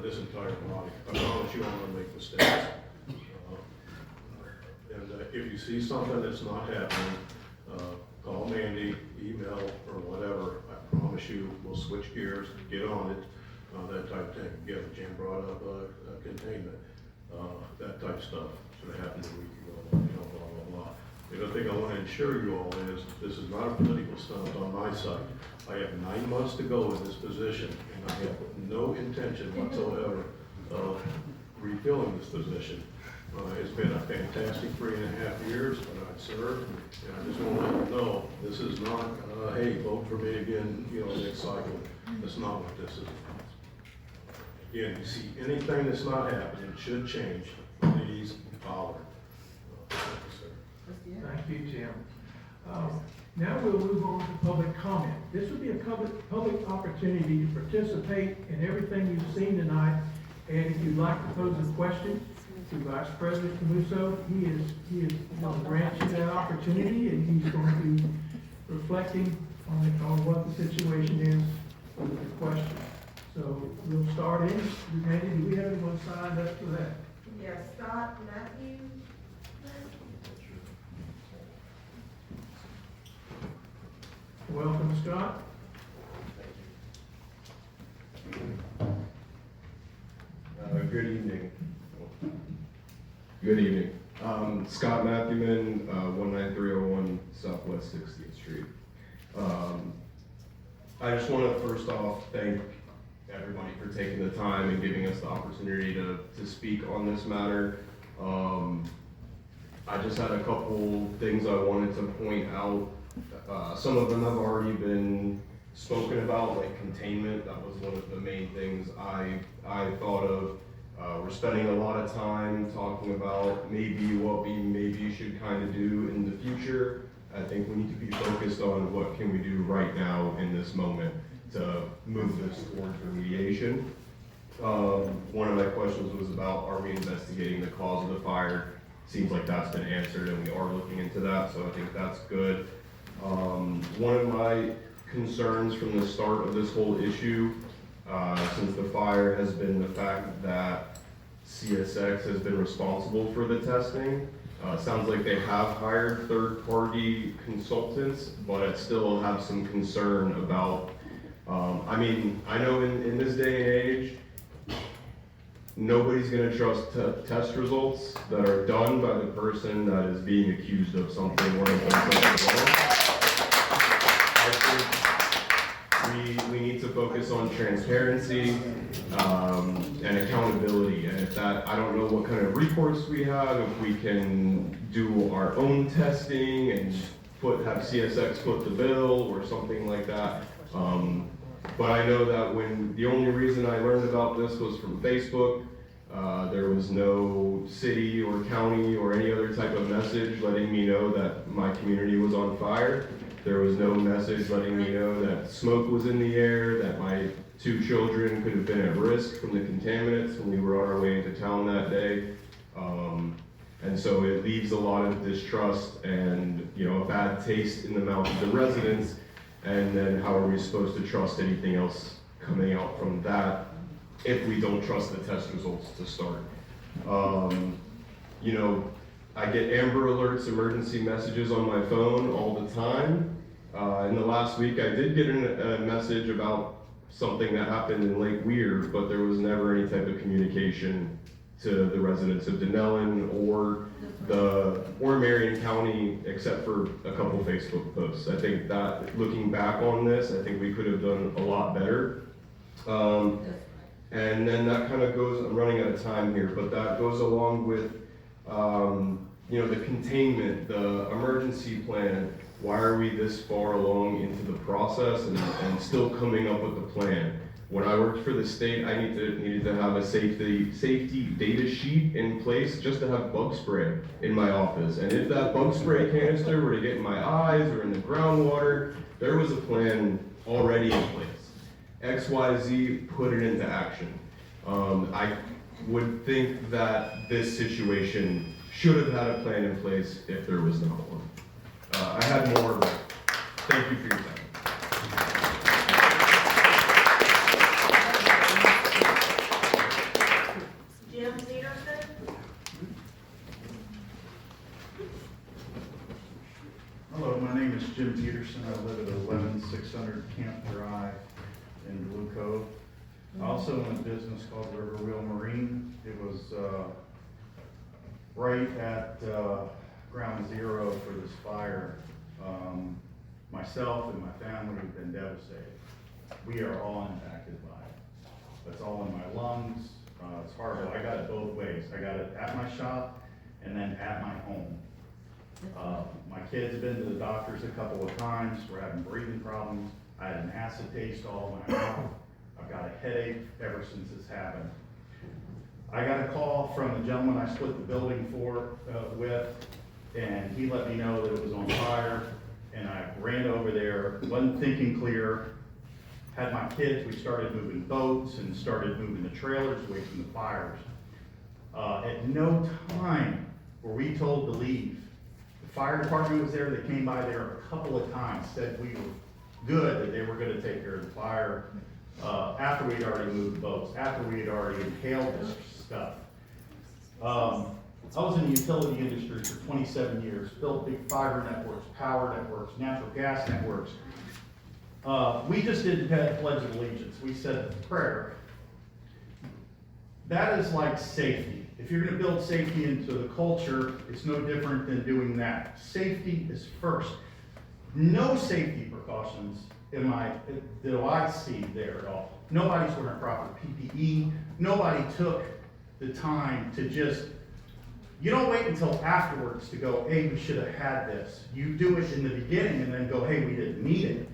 this entire body. I promise you I'm gonna make mistakes. If you see something that's not happening, call Mandy, email, or whatever. I promise you, we'll switch gears, get on it, that type of thing. Again, Jan brought up containment, that type of stuff. Should have happened a week ago, blah, blah, blah. The other thing I want to assure you all is, this is not a political stunt on my side. I have 9 months to go in this position, and I have no intention whatsoever of refilling this position. It's been a fantastic 3.5 years that I've served, and I just want to let you know, this is not, hey, vote for me again, next cycle. That's not what this is. Again, you see anything that's not happening, should change, please follow. Thank you, sir. Thank you, Tim. Now we'll move on to public comment. This will be a public opportunity to participate in everything you've seen tonight. And if you'd like to pose a question to Vice President Camuso, he is going to grant you that opportunity, and he's going to be reflecting on what the situation is with the question. So we'll start in. Randy, do we have anyone signed up for that? Yes, Scott Matthew. Welcome, Scott. Good evening. Good evening. Scott Matthewman, 19301 Southwest 60th Street. I just want to first off thank everybody for taking the time and giving us the opportunity to speak on this matter. I just had a couple things I wanted to point out. Some of them have already been spoken about, like containment. That was one of the main things I thought of. We're spending a lot of time talking about maybe what we maybe should kind of do in the future. I think we need to be focused on what can we do right now in this moment to move this towards remediation. One of my questions was about, are we investigating the cause of the fire? Seems like that's been answered, and we are looking into that, so I think that's good. One of my concerns from the start of this whole issue, since the fire, has been the fact that CSX has been responsible for the testing. Sounds like they have hired third-party consultants, but I still have some concern about, I know in this day and age, nobody's going to trust test results that are done by the person that is being accused of something or we need to focus on transparency and accountability. And if that, I don't know what kind of recourse we have, if we can do our own testing and have CSX foot the bill or something like that. But I know that the only reason I learned about this was from Facebook. There was no city or county or any other type of message letting me know that my community was on fire. There was no message letting me know that smoke was in the air, that my 2 children could have been at risk from the contaminants when we were on our way into town that day. And so it leaves a lot of distrust and a bad taste in the mouth of the residents. And then how are we supposed to trust anything else coming out from that if we don't trust the test results to start? I get Amber Alerts emergency messages on my phone all the time. In the last week, I did get a message about something that happened in Lake Weir, but there was never any type of communication to the residents of Dunnellon or Marion County, except for a couple Facebook posts. I think that, looking back on this, I think we could have done a lot better. And then that kind of goes, I'm running out of time here, but that goes along with the containment, the emergency plan. Why are we this far along into the process and still coming up with a plan? When I worked for the state, I needed to have a safety data sheet in place just to have bug spray in my office. And if that bug spray canister were to get in my eyes or in the groundwater, there was a plan already in place. XYZ, put it into action. I would think that this situation should have had a plan in place if there was not one. I had more, but thank you for your time. I live at 11600 Camp Drive in Blue Cove. I also own a business called River Wheel Marine. It was right at ground zero for this fire. Myself and my family have been devastated. We are all impacted by it. It's all in my lungs. It's horrible. I got it both ways. I got it at my shop and then at my home. My kids have been to the doctors a couple of times. We're having breathing problems. I had an acid taste all in my mouth. I've got a headache ever since this happened. I got a call from the gentleman I split the building with, and he let me know that it was on fire, and I ran over there, wasn't thinking clear, had my kids, we started moving boats and started moving the trailers away from the fires. At no time were we told to leave. The fire department was there, they came by there a couple of times, said we were good, that they were gonna take care of the fire, after we'd already moved the boats, after we had already inhaled this stuff. I was in the utility industry for 27 years, built big fiber networks, power networks, natural gas networks. We just didn't have the Pledge of Allegiance. We said the prayer. That is like safety. If you're gonna build safety into the culture, it's no different than doing that. Safety is first. No safety precautions do I see there at all. Nobody's wearing proper PPE. Nobody took the time to just, you don't wait until afterwards to go, hey, we should have had this. You do it in the beginning and then go, hey, we didn't need it.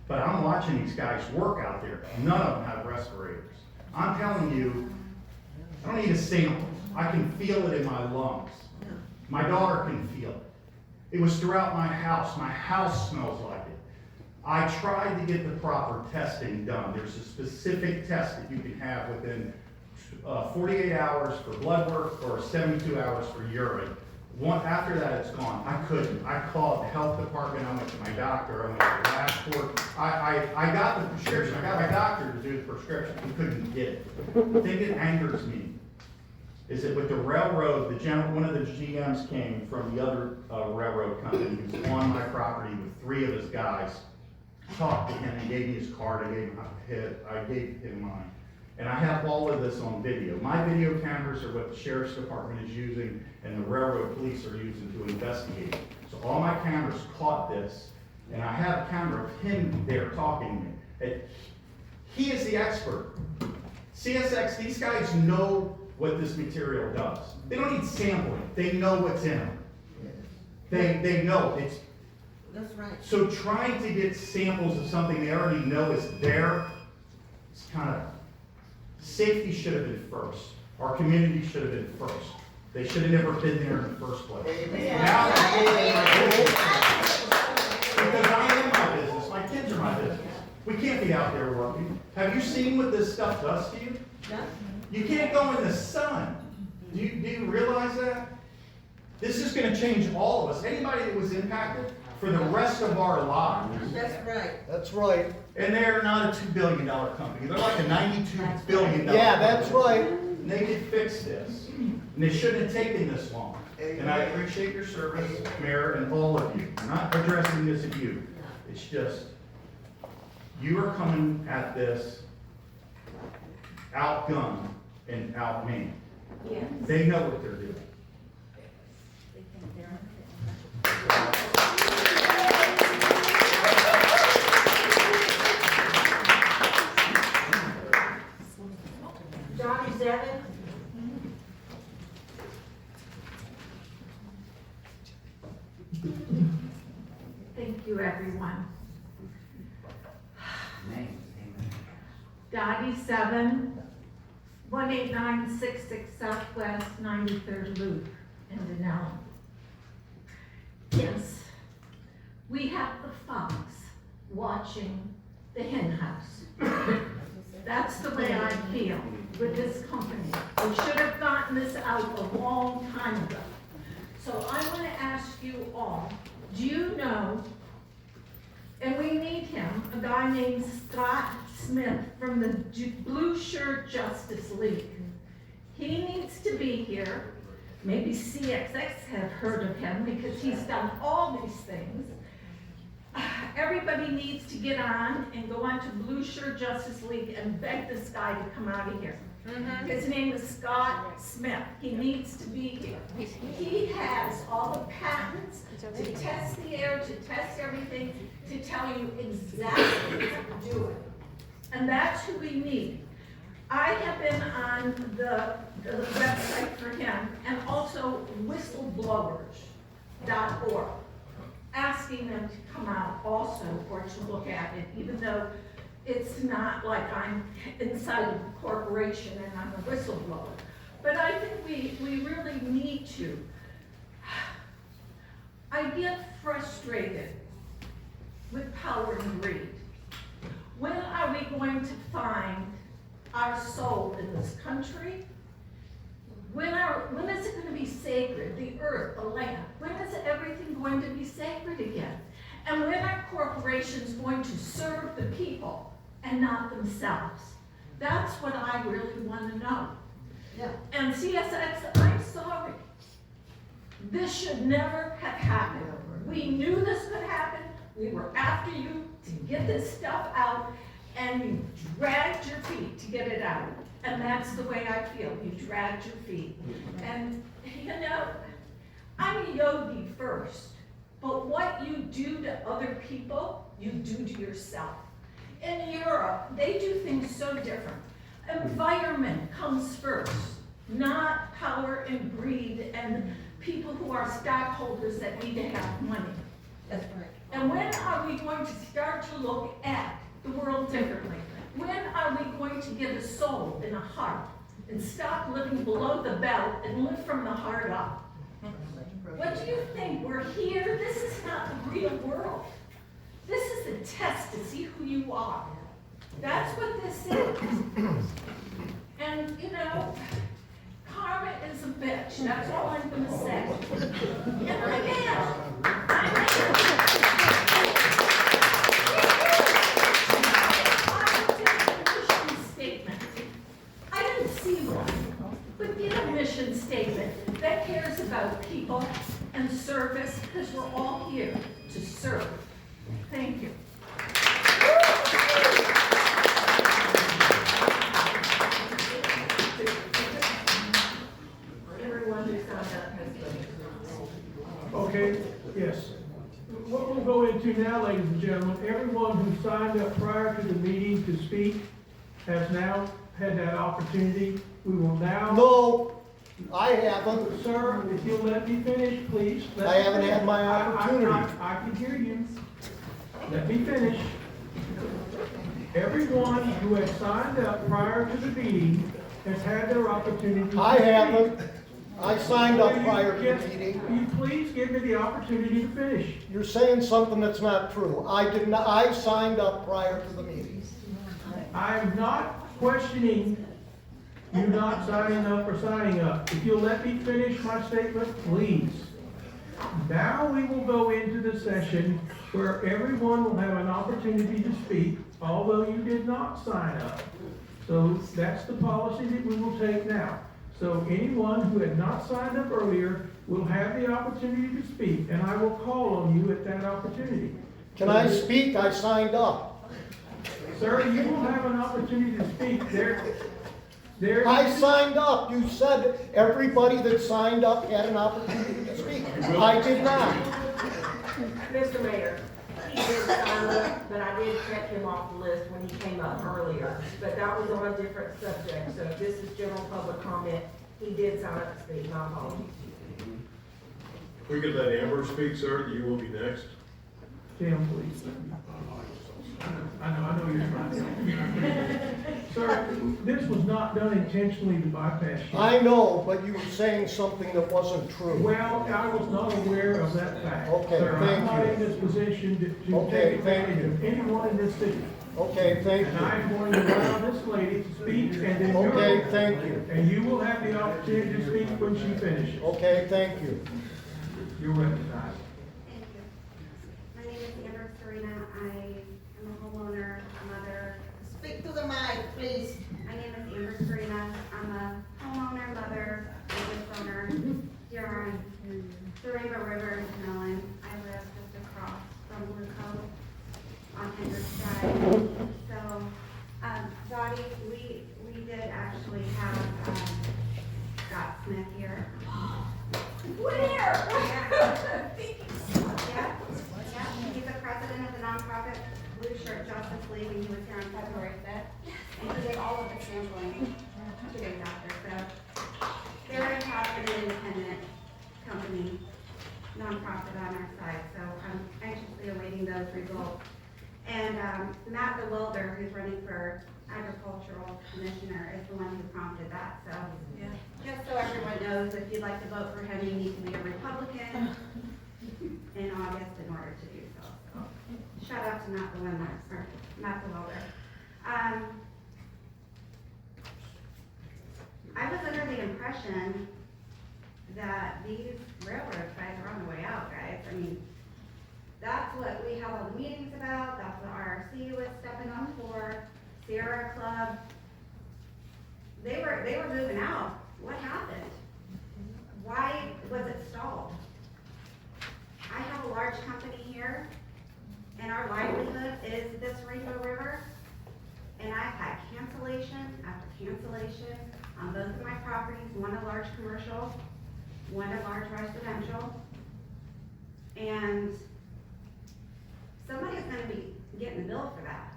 But I'm watching these guys work out there. None of them have respirators. I'm telling you, I don't need a sample. I can feel it in my lungs. My daughter can feel it. It was throughout my house. My house smells like it. I tried to get the proper testing done. There's a specific test that you can have within 48 hours for blood work or 72 hours for urine. After that, it's gone. I couldn't. I called the health department. I went to my doctor. I went to the LabCorp. I got the prescription. I got my doctor to do the prescription. He couldn't get it. The thing that angers me is that with the railroad, one of the GMs came from the other railroad company who was on my property with 3 of his guys, talked to him, he gave me his card, I gave him mine. And I have all of this on video. My video cameras are what the sheriff's department is using and the railroad police are using to investigate. So all my cameras caught this, and I have a camera of him there talking to me. And he is the expert. CSX, these guys know what this material does. They don't need sampling. They know what's in them. They know. That's right. So trying to get samples of something they already know is there, it's kind of, safety should have been first. Our community should have been first. They should have never been there in the first place. Now they're my business. Because I am my business. My kids are my business. We can't be out there working. Have you seen what this stuff does to you? Yeah. You can't go in the sun. Do you realize that? This is going to change all of us. Anybody that was impacted for the rest of our lives. That's right. That's right. And they're not a $2 billion company. They're like a $92 billion Yeah, that's right. And they could fix this. And they shouldn't have taken this long. And I appreciate your service, Mayor, and all of you. I'm not addressing this at you. It's just, you are coming at this outgunned and outmanned. Yes. They know what they're doing. Johnny Zevin? Thank you, everyone. Dottie 7, 18966 Southwest 93rd Loop in Dunnellon. Yes, we have the fox watching the hen house. That's the way I feel with this company. We should have gotten this out a long time ago. So I want to ask you all, do you know, and we need him, a guy named Scott Smith from the Blue Shirt Justice League. He needs to be here. Maybe CSX have heard of him because he's done all these things. everybody needs to get on and go on to Blue Shirt Justice League and beg this guy to come out of here. His name is Scott Smith. He needs to be here. He has all the patents to test the air, to test everything, to tell you exactly what to do. And that's who we need. I have been on the website for him and also whistleblowers.org, asking them to come out also or to look at it, even though it's not like I'm inside of a corporation and I'm a whistleblower. But I think we really need to. I get frustrated with power and greed. When are we going to find our soul in this country? When is it going to be sacred? The earth, the land. When is everything going to be sacred again? And when are corporations going to serve the people and not themselves? That's what I really want to know. Yeah. And CSX, I'm sorry. This should never have happened. We knew this could happen. We were after you to get this stuff out, and you dragged your feet to get it out. And that's the way I feel. You dragged your feet. And, you know, I'm a yogi first, but what you do to other people, you do to yourself. In Europe, they do things so different. Environment comes first, not power and greed and people who are stockholders that need to have money. That's right. And when are we going to start to look at the world differently? When are we going to get a soul and a heart and stop living below the belt and live from the heart up? What do you think? We're here? This is not the real world. This is a test to see who you are. That's what this is. And, you know, karma is a bitch. That's all I'm going to say. And I am. I didn't see one, but get a mission statement that cares about people and service, because we're all here to serve. Thank you. Everyone who signed up has voted. Okay, yes. What we'll go into now, ladies and gentlemen, everyone who signed up prior to the meeting to speak has now had that opportunity. We will now. No, I haven't. Sir, if you'll let me finish, please. Let I me haven't finish. had my opportunity. I can hear you. Let me finish. Everyone who has signed up prior to the meeting has had their opportunity to speak. I haven't. I signed up prior to the meeting. Will you please give me the opportunity to finish? You're saying something that's not true. I did not, I signed up prior to the meeting. I'm not questioning you not signing up or signing up. If you'll let me finish my statement, please. Now we will go into the session where everyone will have an opportunity to speak, although you did not sign up. So that's the policy that we will take now. So anyone who had not signed up earlier will have the opportunity to speak, and I will call on you at that opportunity. Can I speak? I signed up. Sir, you will have an opportunity to speak. I signed up. You said everybody that signed up had an opportunity to speak. I did not. Mr. Mayor, he did sign up, but I did check him off the list when he came up earlier. But that was on a different subject, so if this is general public comment, he did sign up to speak, my apologies. If we could let Amber speak, sir, you will be next. Tim, please. I know you're trying. Sir, this was not done intentionally to bypass you. I know, but you were saying something that wasn't true. Well, I was not aware of that fact. Okay, Sir, I'm thank not you. in this position to Okay, take thank advantage you. of anyone in this city. Okay, thank And you. I'm going to allow this lady to speak, and then Okay, thank you. and you will have the opportunity to speak when she finishes. Okay, thank you. You're recognized. Thank you. My name is Amber Serena. I am a homeowner, a mother. Speak to the mic, please. My name is Amber Serena. I'm a homeowner, mother, business owner here on the Rainbow River in Dunnellon. I live just across from Blue Cove. those results. And Matt the welder, who's running for agricultural commissioner, is the one who prompted that. So just so everyone knows, if you'd like to vote for him, you need to be a Republican in August in order to do so. So shout out to Matt the welder, or Matt the welder. I was under the impression that these railroad ties are on the way out, guys. I mean, that's what we have all the meetings about, that's what RRC was stepping up for, Sierra Club. They were moving out. What happened? Why was it stalled? I have a large company here, and our livelihood is this Rainbow River, and I've had cancellation after cancellation on both of my properties, one a large commercial, one a large residential, and somebody's gonna be getting the bill for that.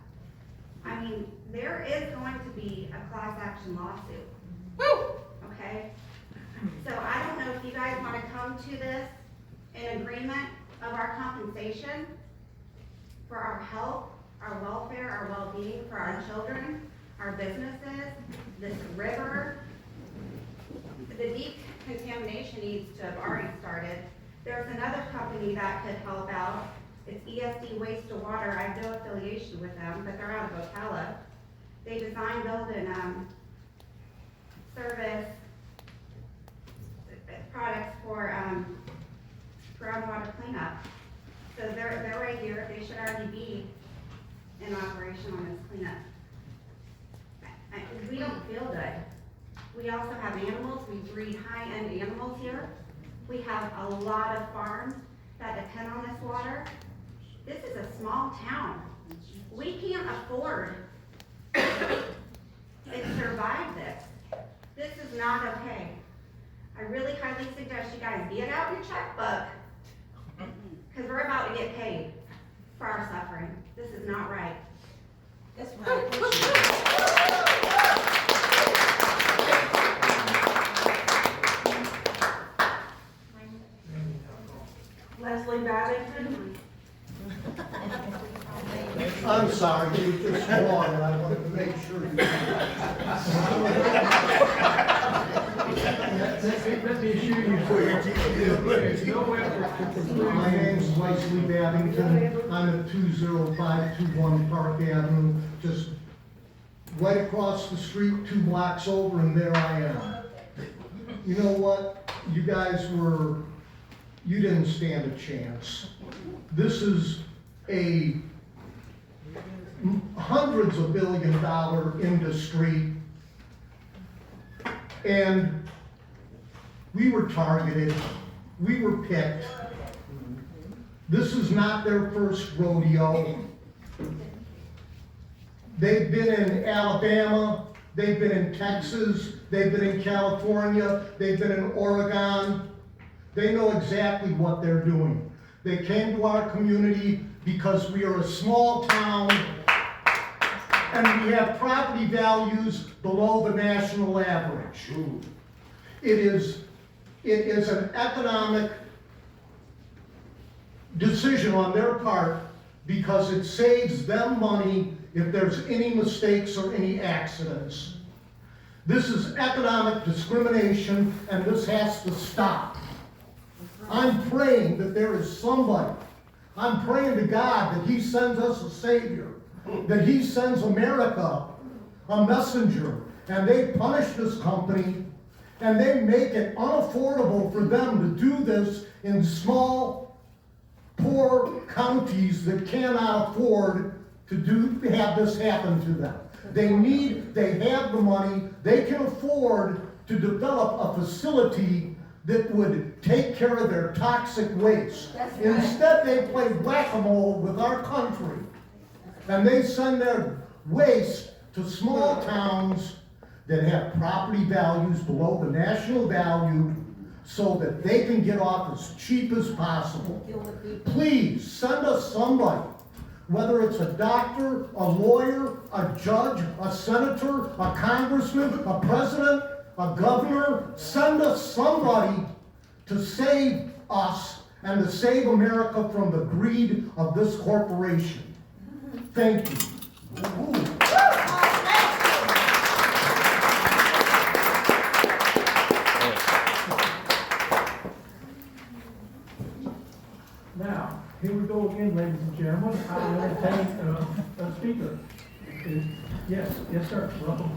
I mean, there is going to be a class action lawsuit. Woo! Okay? So I don't know if you guys wanna come to this in agreement of our compensation for our health, our welfare, our well-being, for our children, our businesses, this river. The deep contamination needs to have already started. There's another company that could help out. It's ESD Waste to Water. I have no affiliation with them, but they're out of Ocala. They design, build, and service products for groundwater cleanup. So they're right here. They should already be in operation on this cleanup. We don't feel good. We also have animals. We breed high-end animals here. We have a lot of farms that depend on this water. This is a small town. We can't afford to survive this. This is not okay. I really highly suggest you guys get out your checkbook, because we're about to get paid for our suffering. This is not right. That's right. Leslie Babington. I'm sorry, you just swore, and I wanted to make sure you. Let me assure you, there's no effort to My name's Leslie Babington. I'm at 20521 Park Avenue, just right across the street, 2 blocks over, and there I am. You know what? You guys you didn't stand a chance. This is a hundreds of $billion industry, and we were targeted, we were picked. This is not their first rodeo. They've been in Alabama, they've been in Texas, they've been in California, they've been in Oregon. They know exactly what they're doing. They came to our community because we are a small town and we have property values below the national average. It is an economic decision on their part because it saves them money if there's any mistakes or any accidents. This is economic discrimination, and this has to stop. I'm praying that there is somebody. I'm praying to God that He sends us a Savior, that He sends America a messenger, and they punish this company, and they make it unaffordable for them to do this in small, poor counties that cannot afford to have this happen to them. They have the money, they can afford to develop a facility that would take care of their toxic waste. That's right. Instead, they play whack-a-mole with our country, and they send their waste to small towns that have property values below the national value so that they can get off as cheap as possible. Please, send us somebody, whether it's a doctor, a lawyer, a judge, a senator, a congressman, a president, a governor, send us somebody to save us and to save America from the greed of this corporation. Thank you. Now, here we go again, ladies and gentlemen. I will entertain a speaker. Yes, yes, sir. Welcome.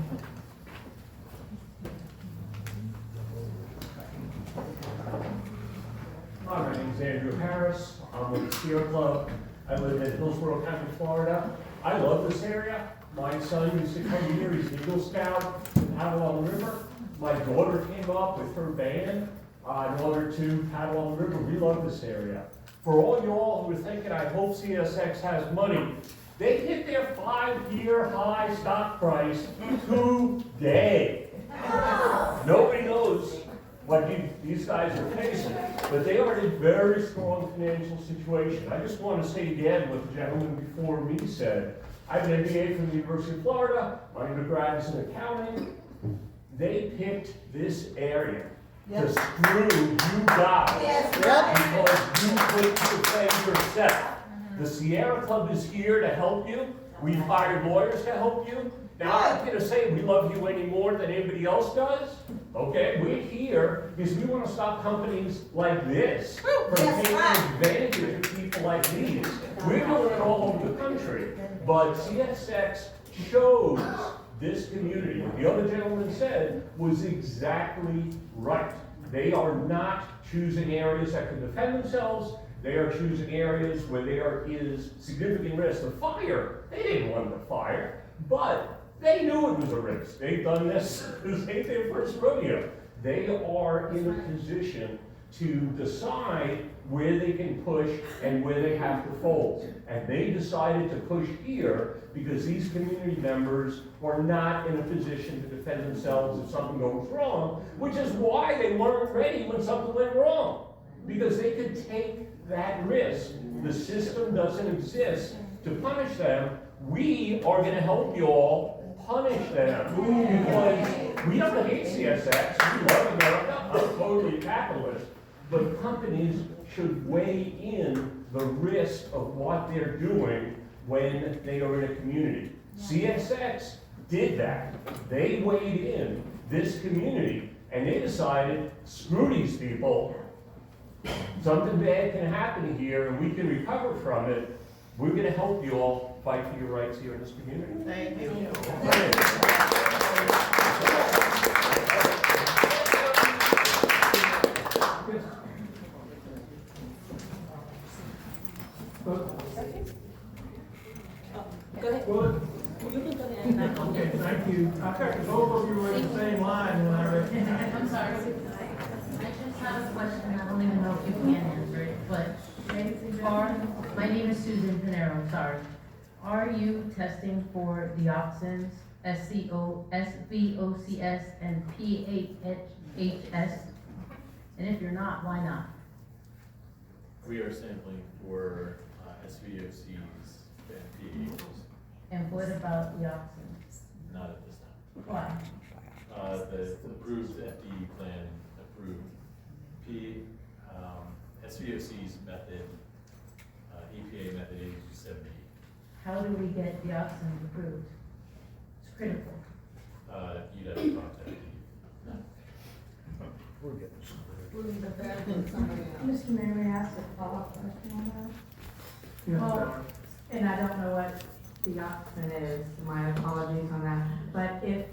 Hi, my name is Andrew Harris. I'm with the Sierra Club. I live in Hillsborough County, Florida. I love this area. My son used to come here. He's an Eagle Scout in Dunnellon River. My daughter came up with her band in order to paddle on the river. We love this area. For all y'all who are thinking, I hope CSX has money, they hit their 5-year high stock price today. Nobody knows what these guys are facing, but they are in a very strong financial situation. I just want to say again what the gentleman before me said. I have an MBA from the University of Florida. My undergrad is in accounting. They picked this area to screw you guys because you put your claim yourself. The Sierra Club is here to help you. We've hired lawyers to help you. Now, I'm not going to say we love you any more than anybody else does. Okay, we're here because we want to stop companies like this from taking advantage of people like these. We're doing it all over the country. But CSX chose this community, the other gentleman said, was exactly right. They are not choosing areas that can defend themselves. They are choosing areas where there is significant risk of fire. They didn't want the fire, but they knew it was a risk. They've done this. This ain't their first rodeo. They are in a position to decide where they can push and where they have to fold. And they decided to push here because these community members are not in a position to defend themselves if something goes wrong, which is why they weren't ready when something went wrong. Because they could take that risk. The system doesn't exist to punish them. We are going to help you all punish them. Because we don't hate CSX. We love America. I'm totally a capitalist. But companies should weigh in the risk of what they're doing when they are in a community. CSX did that. They weighed in this community and they decided, screw these people. Something bad can happen here and we can recover from it. We're going to help you all fight for your rights here in this community. Thank you. Go ahead. Well, okay, thank you. I think both of you were in the same line when I read. I'm sorry. I just have a question. I don't even know if you can answer it, but my name is Susan Pinero, sorry. Are you testing for dioxins, SVOCS, and PHHS? And if you're not, why not? We are sampling for SVOCs and PHHs. And what about dioxins? Not at this time. Why? The approved FD plan approved SVOC's method, EPA method 8270. How do we get dioxins approved? It's critical. You'd have to contact me. We're getting Mr. Mayor, may I ask a follow-up question on that? Yeah, Well, and I don't know what dioxin is, my apologies on that, but if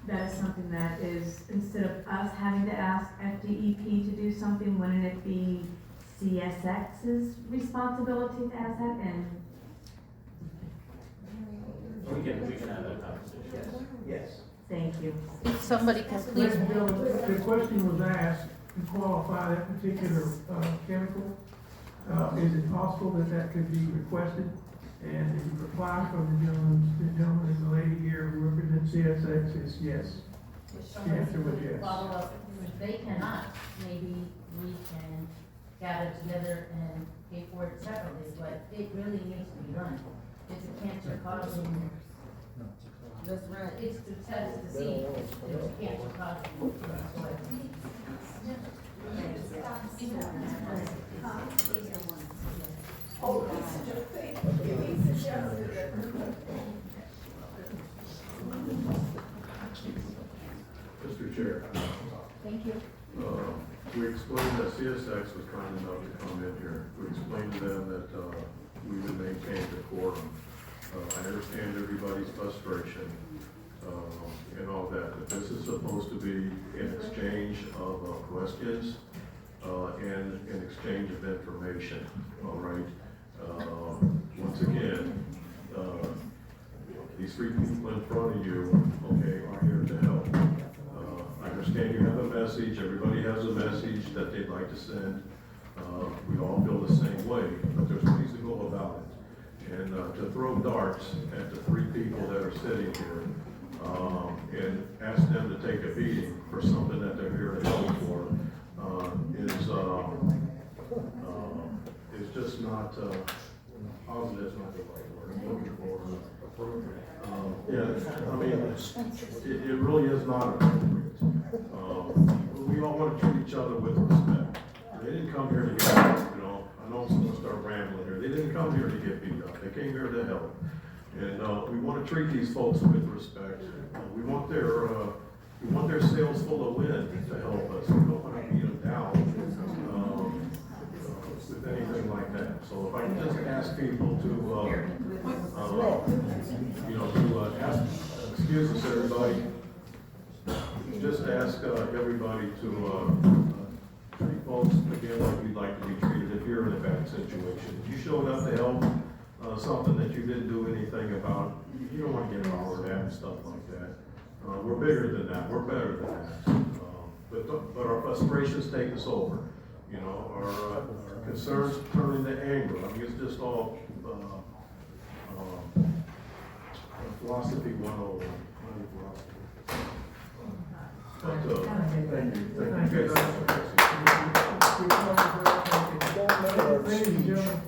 that is something that is, instead of us having to ask FDEP to do something, wouldn't it be CSX's responsibility to ask that? And We can have that conversation. yes. thank you. If somebody can Ladies and gentlemen, the question was asked to qualify that particular chemical. Is it possible that that could be requested? And the reply from the gentleman and the lady here who represent CSX is yes. The answer was yes. Follow up, if they cannot, maybe we can gather together and pay for it separately, but it really needs to be done. It's a cancer causing. That's right. It's to test to see if it's cancer causing. Chair. Thank you. We explained that CSX was kind enough to come in here. We explained to them that, we would maintain the quorum. I understand everybody's frustration, and all that, but this is supposed to be an exchange of, questions, and an exchange of information, all right? Once again, these three people in front of you, okay, are here to help. I understand you have a message, everybody has a message that they'd like to send. We all feel the same way, but there's ways to go about it. And to throw darts at the three people that are sitting here, and ask them to take a beating for something that they're here to help for, is just not, positive is not the right word I'm looking for. Yeah, I mean, it really is not appropriate. We all want to treat each other with respect. They didn't come here to get, you know, I know someone start rambling here. They didn't come here to get beat up. They came here to help. And, we want to treat these folks with respect. We want their sails full of wind to help us. We don't want to beat them down, with anything like that. So if I can just ask people to, you know, to, excuse us, everybody. Just ask, everybody to, treat folks again like you'd like to be treated if you're in a bad situation. If you showed up to help, something that you didn't do anything about, you don't want to get hollered at and stuff like that. We're bigger than that, we're better than that. But our frustrations take us over, you know, our concerns turn into anger. I mean, it's just all, philosophy 101. Thank you. Ladies and gentlemen,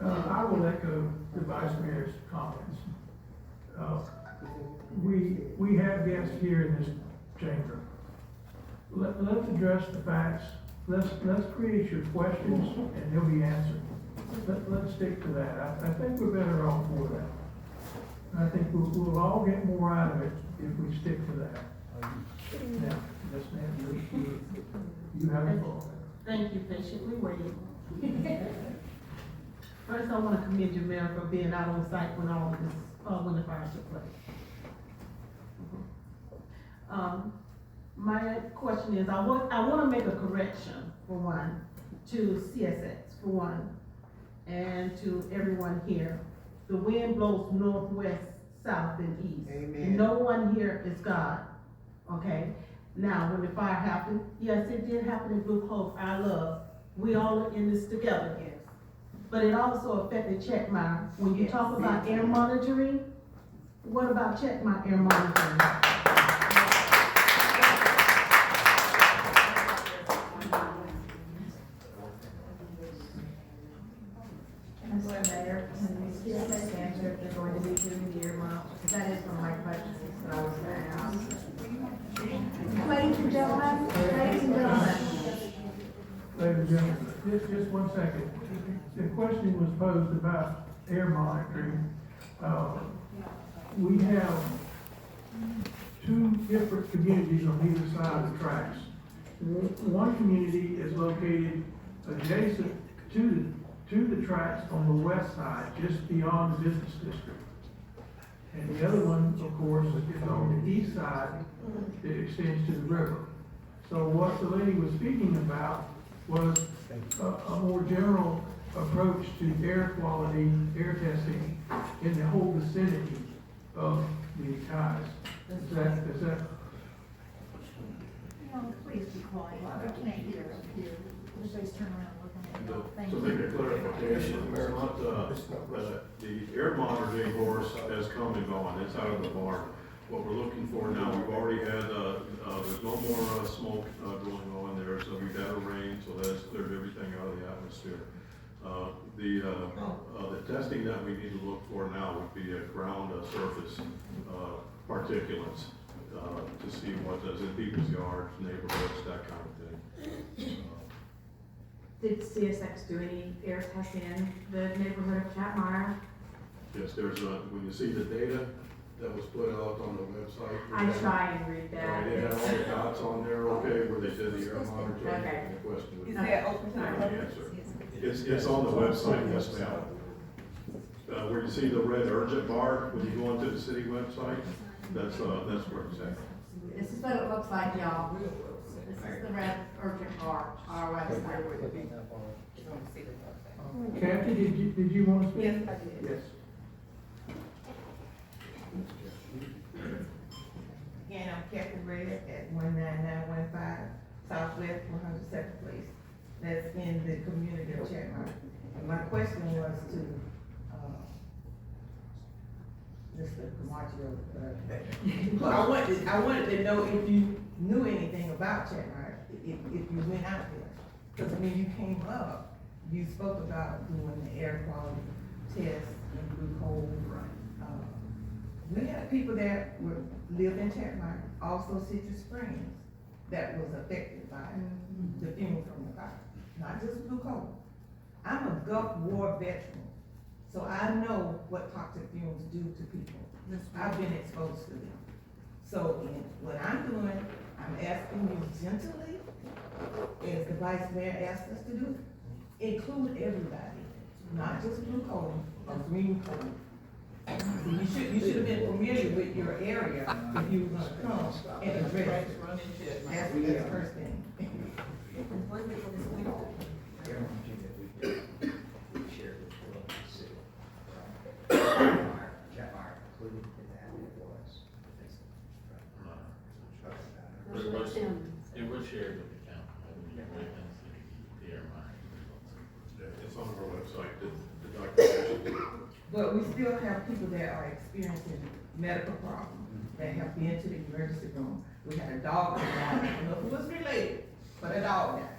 I will echo the Vice Mayor's comments. We have guests here in this chamber. Let's address the facts. Let's create your questions and they'll be answered. Let's stick to that. I think we're better off for that. I think we'll all get more out of it if we stick to that. Now, Ms. Mann, you have the floor. Thank you, patiently waiting. First, I want to commend you, Mayor, for being out on site when all of this, when the fire took place. My question is, I want to make a correction, for one, to CSX, for one, and to everyone here. The wind blows northwest, south, and east. Amen. No one here is God, okay? Now, when the fire happened, yes, it did happen in Blue Clove, our love. We all are in this together. Yes. But it also affected Checkmire. When you talk about air monitoring, what about Checkmire air monitoring? Mr. Mayor, when the CSX answered, they're going to be doing the earmark, that is one of my questions that I was going to ask. Ladies and gentlemen, Ladies and gentlemen, just one second. The question was posed about air monitoring. We have two different communities on either side of the tracks. One community is located adjacent to the tracks on the west side, just beyond the business district. And the other one, of course, is on the east side that extends to the river. So what the lady was speaking about was a more general approach to air quality, air testing in the whole vicinity of the ties. Is that? no, please be quiet, I can't hear you. Everybody's turning around looking at you. Thank To you. make a clarification, it's not, the air monitoring horse has come and gone, it's out of the barn. What we're looking for now, we've already had, there's no more, smoke, going on there, so we've had a rain, so that's cleared everything out of the atmosphere. The testing that we need to look for now would be ground surface, particulates, to see what does in people's yards, neighborhoods, that kind of thing. Did CSX do any air testing in the neighborhood of Catmire? Yes, when you see the data that was put out on the website? I try and read that. They had all the dots on there, okay, where they said the air monitoring, Okay. the question was. Is that open to the the public? answer. It's on the website, yes, ma'am. Where you see the red urgent bar, when you go onto the city website, that's where it's at. This is what it looks like, y'all. This is the red urgent bar on our website. Kathy, did you want to speak? Yes, I did. Yes. Again, I'm Kathy Red at 19915 Southwest 102nd Place. That's in the community of Chatmart. And my question was to, Mr. Camacho. I wanted to know if you knew anything about Chatmart, if you went out there. Because when you came up, you spoke about doing the air quality tests and glucose. We had people that lived in Chatmart, also Citrus Springs, that was affected by the fumes from the fire, not just glucose. I'm a Gulf War veteran, so I know what toxic fumes do to people. I've been exposed to them. So what I'm doing, I'm asking you gently, as the vice mayor asked us to do, include everybody, not just blue coat or green coat. You should have been familiar with your area if you were gonna come and address it. That's the first thing. It was shared with the county, I believe, right, and the air monitoring It's on our website, the documentation. But we still have people that are experiencing medical problems, that have been to the emergency room. We had a dog that died, I don't know if it was related, but a dog died.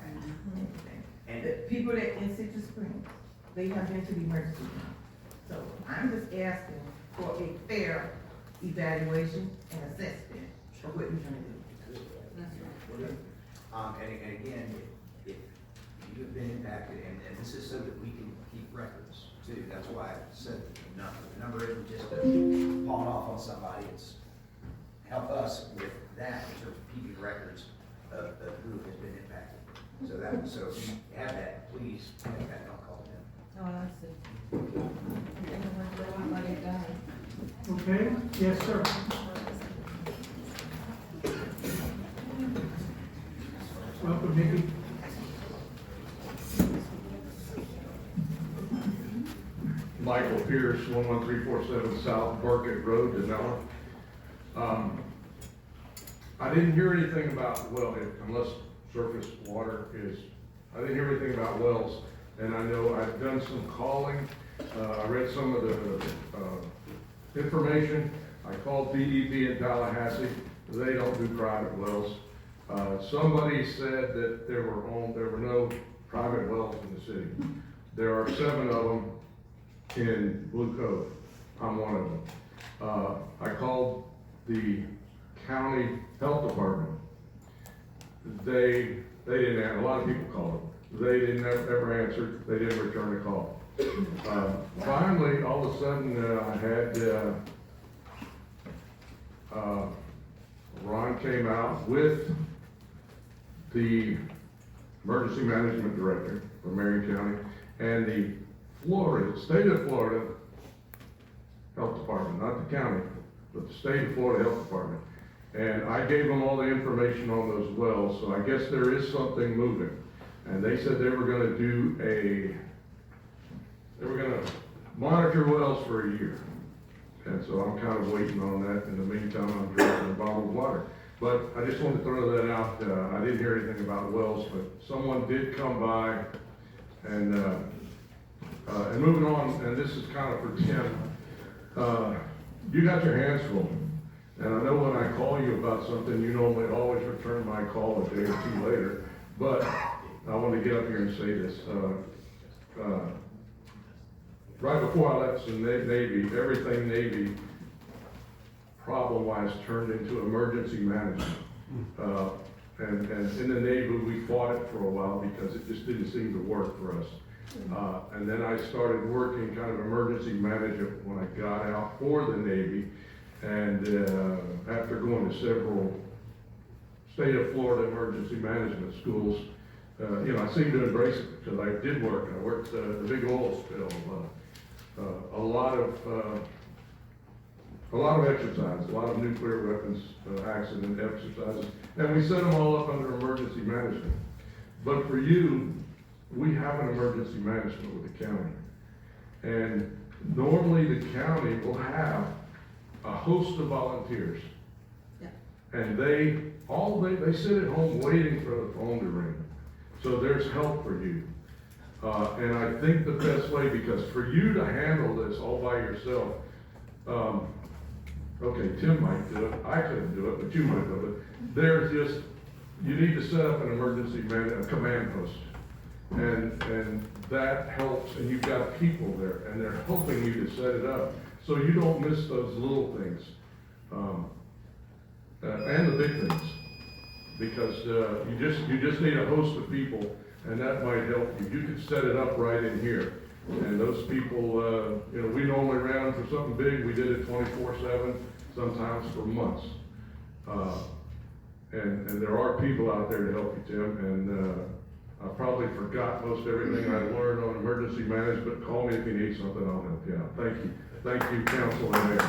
And the people that in Citrus Springs, they have been to the emergency room. So I'm just asking for a fair evaluation and assessment of what you're gonna do. And again, if you've been impacted, and this is so that we can keep records too, that's why I said the number. The number isn't just to pawn off on somebody, it's help us with that in terms of keeping records of who has been impacted. So if you have that, please make that phone call to them. Oh, I see. Okay, yes, sir. Welcome, Nikki. Michael Pierce, 11347 South Burkett Road, Dunnellon. I didn't hear anything about, well, unless surface water is, I didn't hear anything about wells. And I know I've done some calling. I read some of the information. I called DEP in Tallahassee. They don't do private wells. Somebody said that there were no private wells in the city. There are 7 of them in Blue Cove. I'm one of them. I called the county health department. They didn't answer. A lot of people called them. They didn't ever answer. They didn't return a call. Finally, all of a sudden, I had Ron came out with the emergency management director from Marion County and the state of Florida Health Department, not the county, but the state of Florida Health Department. And I gave them all the information on those wells, so I guess there is something moving. And they said they were gonna monitor wells for a year. And so I'm kind of waiting on that. In the meantime, I'm drinking bottled water. But I just wanted to throw that out. I didn't hear anything about wells, but someone did come by and moving on, and this is kind of for Tim. You got your hands full. And I know when I call you about something, you normally always return my call a day or two later. But I want to get up here and say this. Right before I left the Navy, everything Navy problem-wise turned into emergency management. And in the Navy, we fought it for a while because it just didn't seem to work for us. And then I started working kind of emergency management when I got out for the Navy. And after going to several state of Florida emergency management schools, I seemed to embrace it because I did work. I worked the big oil spill, a lot of exercise, a lot of nuclear weapons accident exercises, and we set them all up under emergency management. But for you, we have an emergency management with the county. And normally the county will have a host of volunteers. Yeah. And they sit at home waiting for the phone to ring. So there's help for you. And I think the best way, because for you to handle this all by yourself, okay, Tim might do it, I couldn't do it, but you might do it. You need to set up an emergency command post. And that helps, and you've got people there, and they're helping you to set it up, so you don't miss those little things, and the big things, because you just need a host of people, and that might help you. You could set it up right in here, and those people, we normally ran for something big, we did it 24/7, sometimes for months, and there are people out there to help you, Tim, and I probably forgot most everything I learned on emergency management. Call me if you need something, I'll help you out. Thank you. Thank you, Council and Mayor.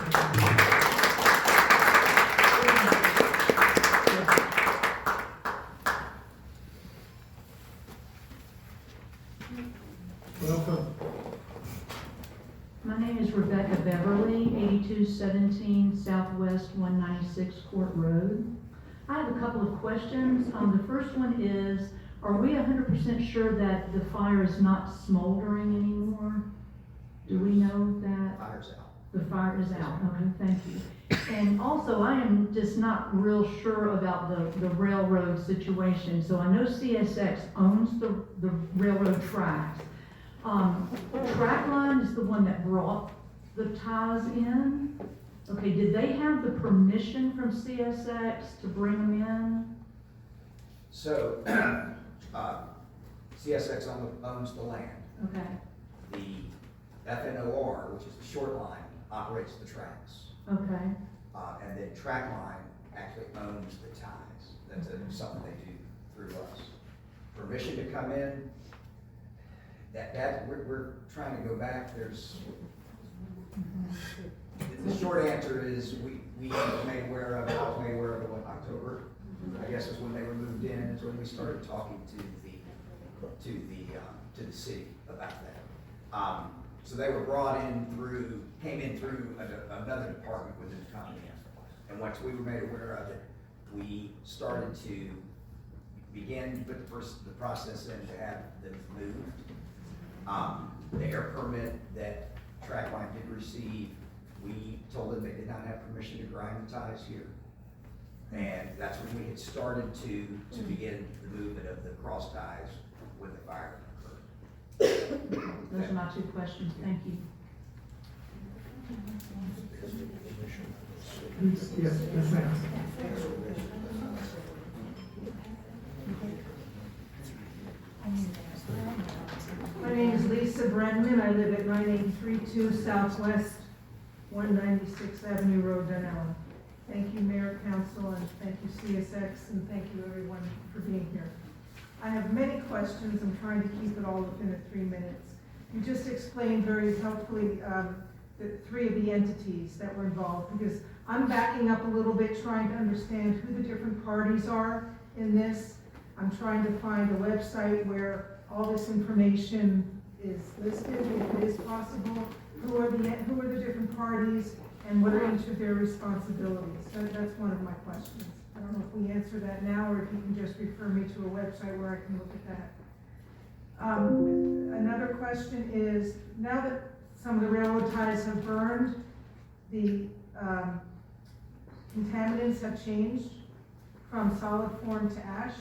Welcome. My name is Rebecca Beverly, 8217 Southwest 196 Court Road. I have a couple of questions. The first one is, are we 100% sure that the fire is not smoldering anymore? Do we know that? Fire's out. The fire is out, okay, thank you. And also, I am just not real sure about the railroad situation. So I know CSX owns the railroad tracks. Trackline is the one that brought the ties in. Okay, did they have the permission from CSX to bring them in? So, CSX owns the land. Okay, The FNOR, which is the short line, operates the tracks. okay, And then Trackline actually owns the ties. That's something they do through us. Permission to come in, we're trying to go back. The short answer is we were made aware of it. I was made aware of it in October. I guess is when they were moved in, is when we started talking to the city about that. So they were came in through another department within the company. And once we were made aware of it, we started to begin to put the process in to have them moved. The air permit that Trackline did receive, we told them they did not have permission to grind the ties here. And that's when we had started to begin the movement of the cross ties when the fire occurred. those are my two questions, thank you. Yes, yes, ma'am. My name is Lisa Brennan. I live at 9832 Southwest 196th Avenue Road, Dunnellon. Thank you, Mayor, Council, and thank you, CSX, and thank you, everyone, for being here. I have many questions. I'm trying to keep it all within the 3 minutes. You just explained very helpfully the three of the entities that were involved, because I'm backing up a little bit, trying to understand who the different parties are in this. I'm trying to find a website where all this information is listed, if it is possible. Who are the different parties, and what are each of their responsibilities? That's one of my questions. I don't know if we answer that now, or if you can just refer me to a website where I can look at that. Another question is, now that some of the railroad ties have burned, the contaminants have changed from solid form to ash,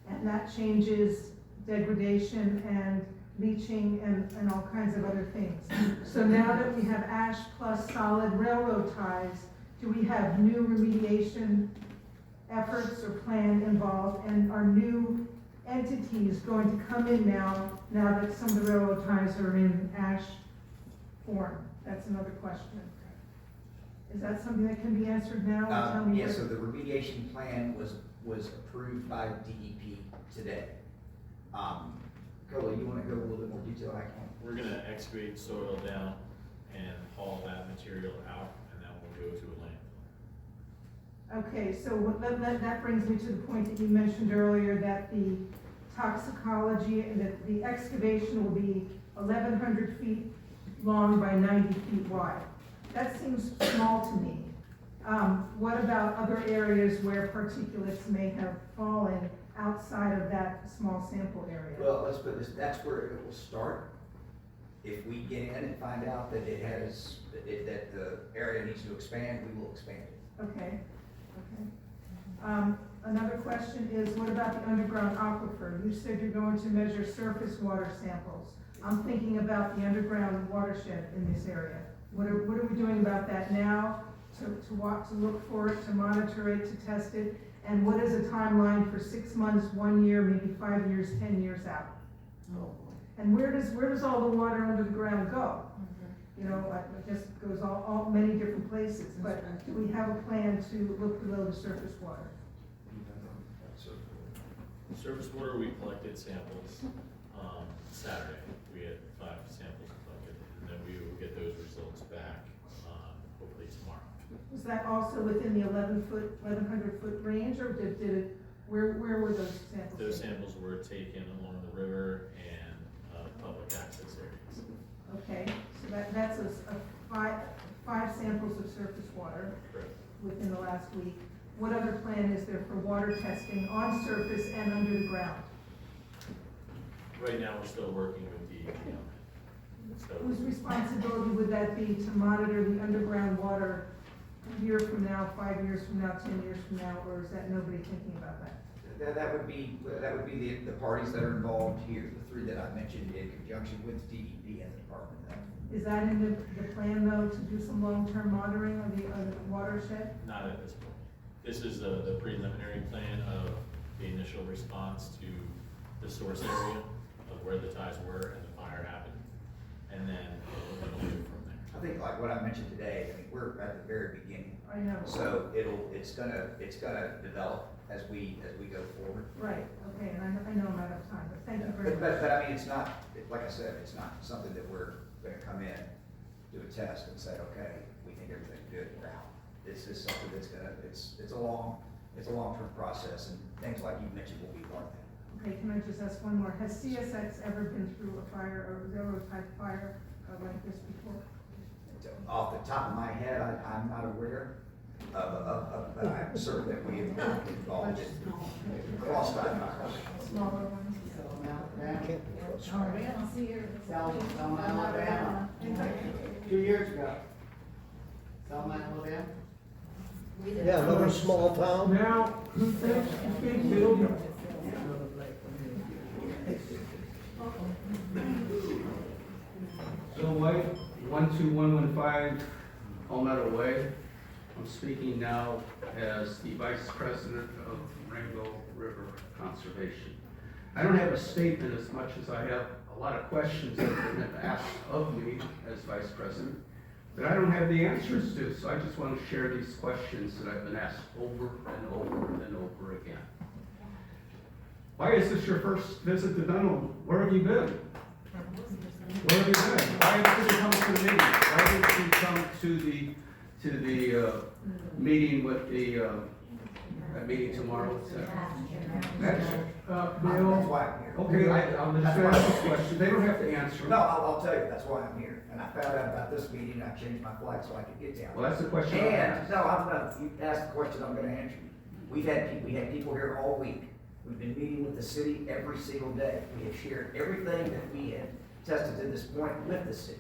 and that changes degradation and leaching and all kinds of other things. So now that we have ash plus solid railroad ties, do we have new remediation efforts or plan involved, and are new entities going to come in now that some of the railroad ties are in ash form? That's another question. Is that something that can be answered now? Or tell me Yeah, what- so the remediation plan was approved by DEP today. Cole, you wanna go a little bit more detail? I can. We're gonna excavate soil down and haul that material out, and then we'll go to a landfill. Okay, so that brings me to the point that you mentioned earlier, that the toxicology, and that the excavation will be 1,100 feet long by 90 feet wide. That seems small to me. What about other areas where particulates may have fallen outside of that small sample area? Well, let's put this, that's where it will start. If we get in and find out that that the area needs to expand, we will expand it. Okay, okay. Another question is, what about the underground aquifer? You said you're going to measure surface water samples. I'm thinking about the underground watershed in this area. What are we doing about that now, to look for it, to monitor it, to test it? And what is a timeline for 6 months, 1 year, maybe 5 years, 10 years out? And where does all the water under the ground go? You know, it just goes all many different places, but do we have a plan to look below the surface water? Surface water, we collected samples, Saturday. We had 5 samples collected, and then we will get those results back, hopefully tomorrow. Was that also within the 1,100-foot range, or did it, where were those samples? Those samples were taken along the river and, public access areas. Okay, so that's five samples of surface water. Correct. Within the last week. What other plan is there for water testing on surface and under the ground? Right now, we're still working with DEP on that. So, Whose responsibility would that be to monitor the underground water a year from now, 5 years from now, 10 years from now, or is that nobody thinking about that? That would be the parties that are involved here, the 3 that I mentioned in conjunction with DEP and the Department of Health. Is that in the plan though, to do some long-term monitoring of the watershed? not at this point. This is the preliminary plan of the initial response to the source area of where the ties were and the fire happened. And then we'll go from there. I think like what I mentioned today, I mean, we're at the very beginning. I know. So it's gonna develop as we go forward. Right, okay, and I know I'm out of time, but thank you very much. But I mean, it's not, like I said, it's not something that we're gonna come in, do a test and say, okay, we think everything's good, we're out. This is something that's it's a long-term process, and things like you mentioned will be part of that. Okay, can I just ask one more? Has CSX ever been through a fire or railroad type fire like this before? Off the top of my head, I'm not aware of, but I'm certain that we have been involved in cross-type fires. Smaller ones? Selma, Alabama, 2 years ago. Selma, Alabama. Yeah, another small town. Now, who thinks big building? Bill White, 12115 Palmetto Way. I'm speaking now as the Vice President of Rainbow River Conservation. I don't have a statement as much as I have a lot of questions that have been asked of me as Vice President, but I don't have the answers to, so I just want to share these questions that I've been asked over and over and over again. Why is this your first visit to Dunnellon? Where have you been? Where have you been? Why did you come to the meeting? Why did you come to the meeting with the that meeting tomorrow? That's Bill, okay. I'll just ask this question. They don't have to answer. No, I'll tell you, that's why I'm here. And I found out about this meeting, I changed my flight so I could get down. Well, that's the question. And, no, I'm not, you asked the question, I'm gonna answer you. We had people here all week. We've been meeting with the city every single day. We have shared everything that we had tested to this point with the city.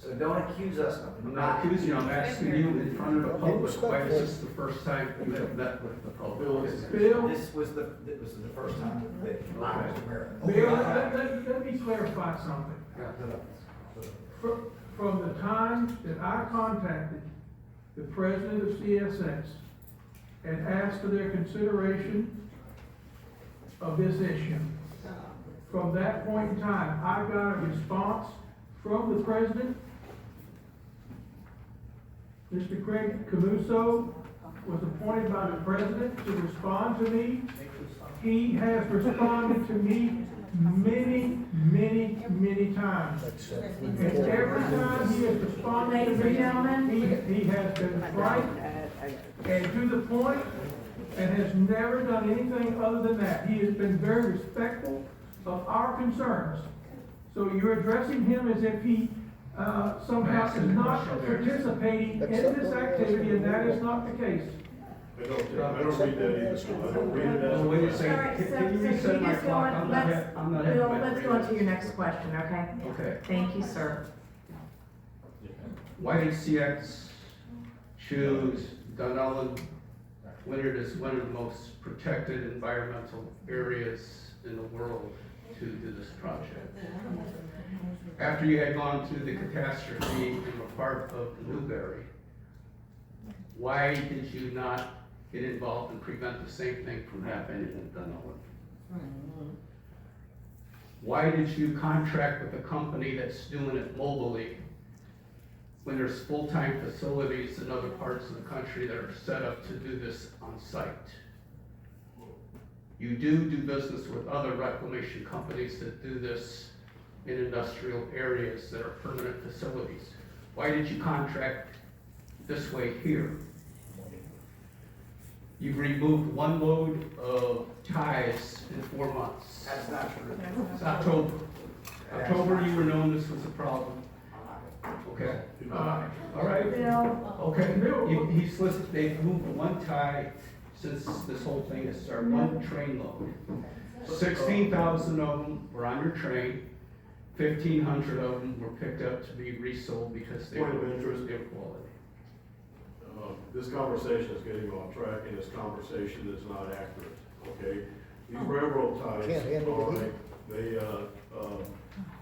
So don't accuse us of I'm not accusing you. I'm asking you in front of the public. Why is this the first time you have met with the public? Bill, This was the first time that I was aware of. Bill, let me clarify something. From the time that I contacted the president of CSX and asked for their consideration of this issue, from that point in time, I got a response from the president Mr. Craig Camuso was appointed by the president to respond to me. He has responded to me many, many, many times. And every time he has responded to me, he has been right and to the point, and has never done anything other than that. He has been very respectful of our concerns. So you're addressing him as if he somehow is not participating in this activity, and that is not the case. I don't read that either, so I don't read it as. When you say, All right, can you so reset my just go clock? on, I'm not, Bill, let's go on to your next question, okay? Okay. Thank you, sir. Why did CX choose Dunnellon Leonard as one of the most protected environmental areas in the world to do this project? After you had gone through the catastrophe and were part of Newberry, why did you not get involved and prevent the same thing from happening in Dunnellon? Why did you contract with a company that's doing it mobily when there's full-time facilities in other parts of the country that are set up to do this on site? You do business with other reclamation companies that do this in industrial areas that are permanent facilities. Why did you contract this way here? You've removed one load of ties in 4 months. That's not true. It's October. October, you were known this was a problem. Okay. All right. Bill. Okay. He's listed, they've moved one tie since this whole thing has started, one train load. 16,000 of them were on your train. 1,500 of them were picked up to be resold because they were Point of interest. their quality. This conversation is getting off track, and this conversation is not accurate, okay? These railroad ties, all right,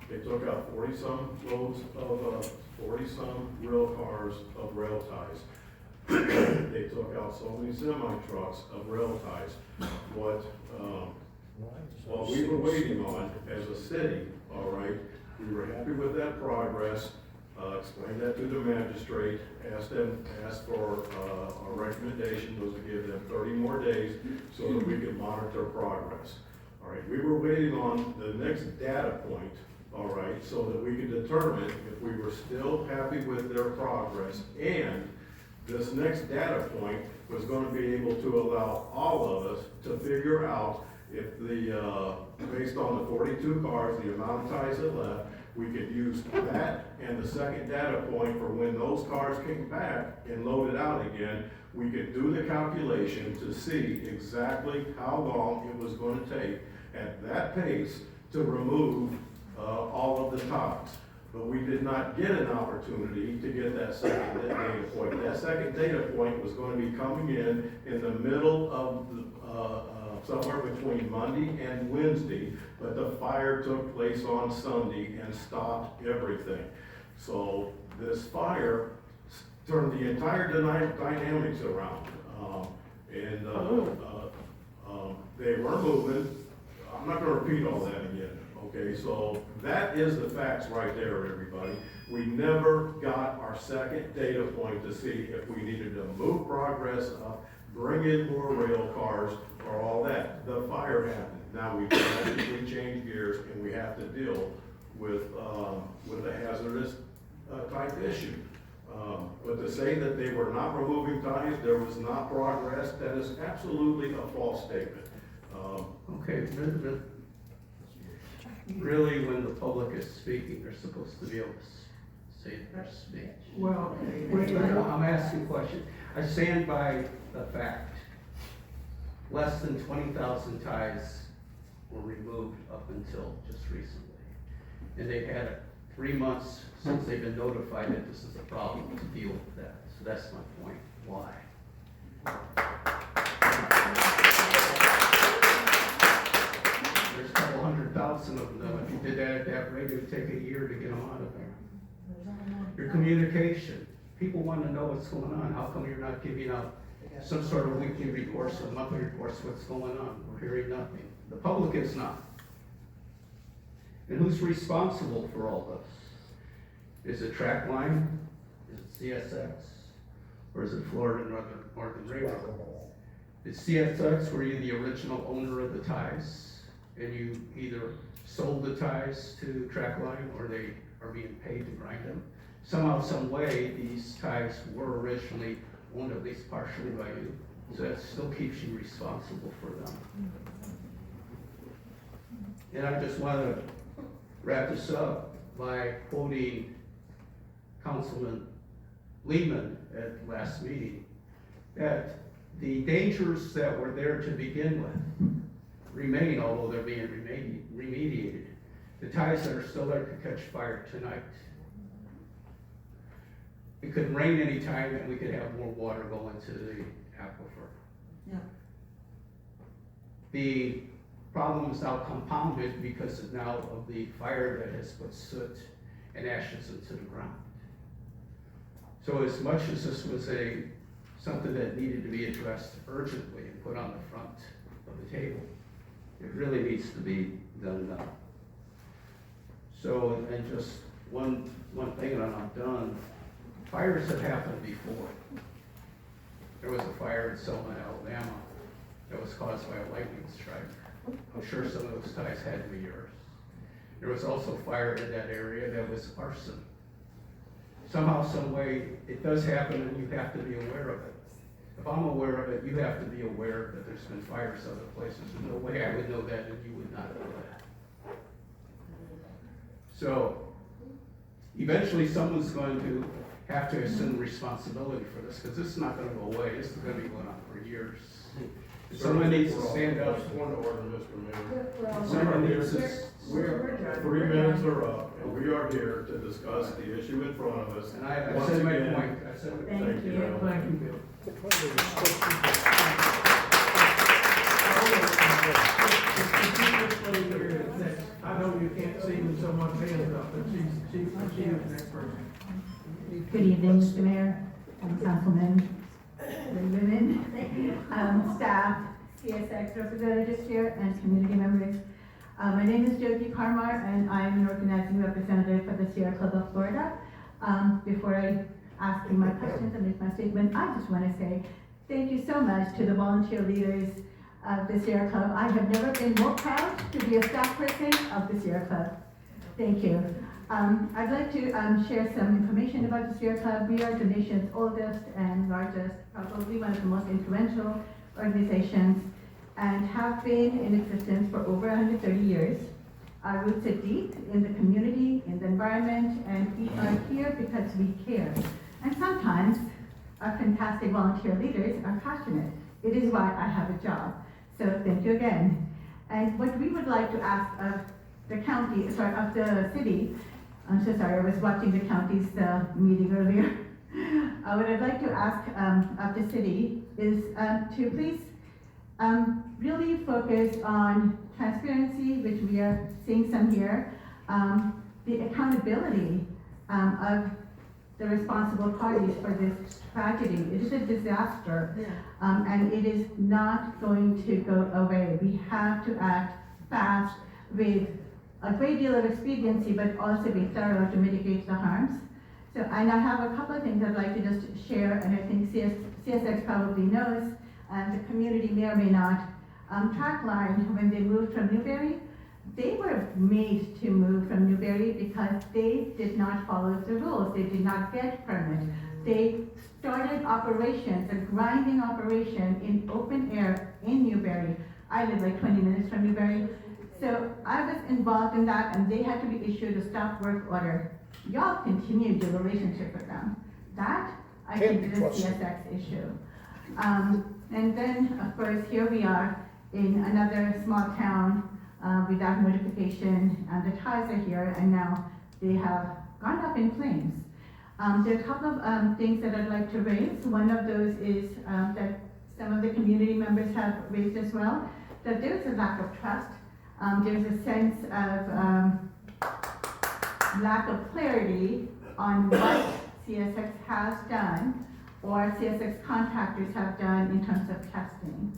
they took out 40-some loads of, 40-some rail cars of rail ties. They took out so many semi-trucks of rail ties. What we were waiting on as a city, all right, we were happy with that progress. Explained that to the magistrate, asked for a recommendation was to give them 30 more days so that we could monitor progress. All right, we were waiting on the next data point, all right, so that we could determine if we were still happy with their progress, and this next data point was going to be able to allow all of us to figure out if based on the 42 cars, the amount of ties that left, we could use that and the second data point for when those cars came back and loaded out again, we could do the calculation to see exactly how long it was going to take at that pace to remove all of the ties. But we did not get an opportunity to get that second data point. That second data point was going to be coming in the middle of somewhere between Monday and Wednesday, but the fire took place on Sunday and stopped everything. So this fire turned the entire dynamics around. They were moving. I'm not gonna repeat all that again, okay? So that is the facts right there, everybody. We never got our second data point to see if we needed to move progress up, bring in more rail cars, or all that. The fire happened. Now we change gears and we have to deal with a hazardous type issue. But to say that they were not removing ties, there was not progress, that is absolutely a false statement. Okay, really, when the public is speaking, they're supposed to be able to say their speech. Well, I'm asking a question. I stand by the fact less than 20,000 ties were removed up until just recently. And they've had 3 months since they've been notified that this is a problem to deal with that. So that's my point. Why? There's a couple 100,000 of them. If you did that at that rate, it would take a year to get them out of there. Your communication. People want to know what's going on. How come you're not giving out some sort of weekly reports or monthly reports, what's going on? We're hearing nothing. The public is not. And who's responsible for all this? Is it Trackline? Is it CSX? or is it Florida Northern Railroad? At CSX, were you the original owner of the ties? And you either sold the ties to Trackline or they are being paid to grind them? Somehow, some way, these ties were originally owned at least partially by you. So that still keeps you responsible for them. And I just want to wrap this up by quoting Councilman Lehman at last meeting, that the dangers that were there to begin with remain, although they're being remediated. The ties that are still there could catch fire tonight. It could rain anytime and we could have more water go into the aquifer. Yeah. The problem is now compounded because of now of the fire that has put soot and ashes into the ground. So as much as this was something that needed to be addressed urgently and put on the front of the table, it really needs to be done now. So, and just one thing and I'm done. Fires have happened before. There was a fire in Selma, Alabama that was caused by a lightning strike. I'm sure some of those ties had to be yours. There was also fire in that area that was arson. Somehow, some way, it does happen and you have to be aware of it. If I'm aware of it, you have to be aware that there's been fires other places. There's no way I would know that and you would not know that. So, eventually someone's going to have to assume responsibility for this, because this is not gonna go away. This is gonna be going on for years. Someone needs to stand up. Point of order, Mr. Mayor. Someone needs to. We're 3 minutes are up, and we are here to discuss the issue in front of us. And I Once said my again, point. I said my point. Thank you. Bill. Thank you, Bill. I know you can't see when someone's hands up, but she is the next person. Good evening, Mr. Mayor, councilmen, and women, staff, CSX representatives here, and community members. My name is Jyoti Parmar, and I am an organizing representative for the Sierra Club of Florida. Before I ask you my questions and make my statement, I just want to say thank you so much to the volunteer leaders of the Sierra Club. I have never been more proud to be a staff person of the Sierra Club. Thank you. I'd like to share some information about the Sierra Club. We are the nation's oldest and largest, probably one of the most influential organizations, and have been in existence for over 130 years. Our roots are deep in the community, in the environment, and we are here because we care. And sometimes our fantastic volunteer leaders are passionate. It is why I have a job. So thank you again. And what we would like to ask of the county, sorry, of the city, I'm so sorry, I was watching the county's meeting earlier. What I'd like to ask of the city is to please really focus on transparency, which we are seeing some here, the accountability of the responsible parties for this tragedy. It is a disaster, and it is not going to go away. We have to act fast with a great deal of expediency, but also be thorough to mitigate the harms. So, and I have a couple of things I'd like to just share, and I think CSX probably knows, and the community may or may not. Trackline, when they moved from Newberry, they were made to move from Newberry because they did not follow the rules. They did not get permit. They started operations, a grinding operation in open air in Newberry. I live like 20 minutes from Newberry. So I was involved in that, and they had to be issued a stop work order. Y'all continued your relationship with them. That, I think, is a CSX issue. And then, of course, here we are in another small town without notification, and the ties are here, and now they have gone up in flames. There are a couple of things that I'd like to raise. One of those is that some of the community members have raised as well, that there's a lack of trust. There's a sense of lack of clarity on what CSX has done or CSX contractors have done in terms of testing.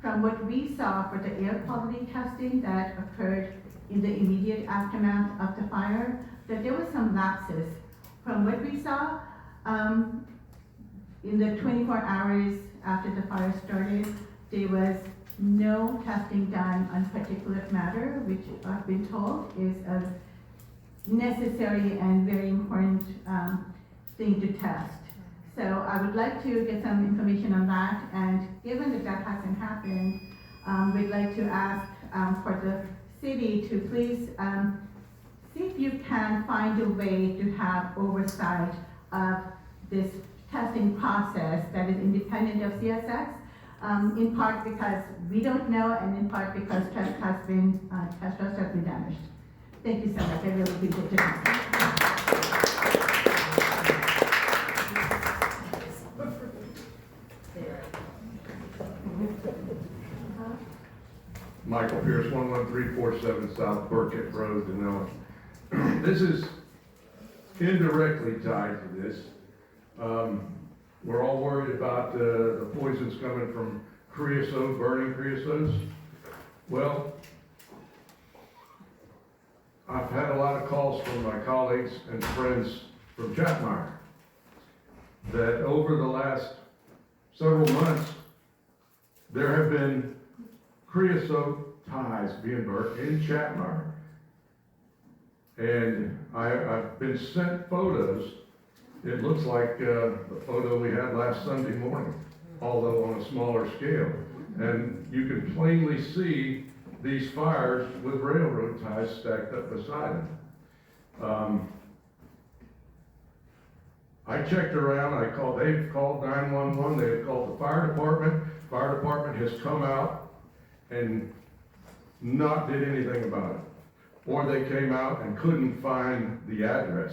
From what we saw for the air quality testing that occurred in the immediate aftermath of the fire, that there were some lapses. From what we saw, in the 24 hours after the fire started, there was no testing done on particulate matter, which I've been told is a necessary and very important thing to test. So I would like to get some information on that, and given that that hasn't happened, we'd like to ask for the city to please see if you can find a way to have oversight of this testing process that is independent of CSX, in part because we don't know, and in part because test has been damaged. Thank you so much. I really appreciate your time. Michael Pierce, 11347 South Burkett Road, Dunnellon. This is indirectly tied to this. We're all worried about the poisons coming from creosote, burning creosotes. Well, I've had a lot of calls from my colleagues and friends from Chatmire that over the last several months, there have been creosote ties being burnt in Chatmire. And I've been sent photos. It looks like the photo we had last Sunday morning, although on a smaller scale. And you can plainly see these fires with railroad ties stacked up beside them. I checked around, they've called 911, they've called the fire department. Fire department has come out and not did anything about it. Or they came out and couldn't find the address.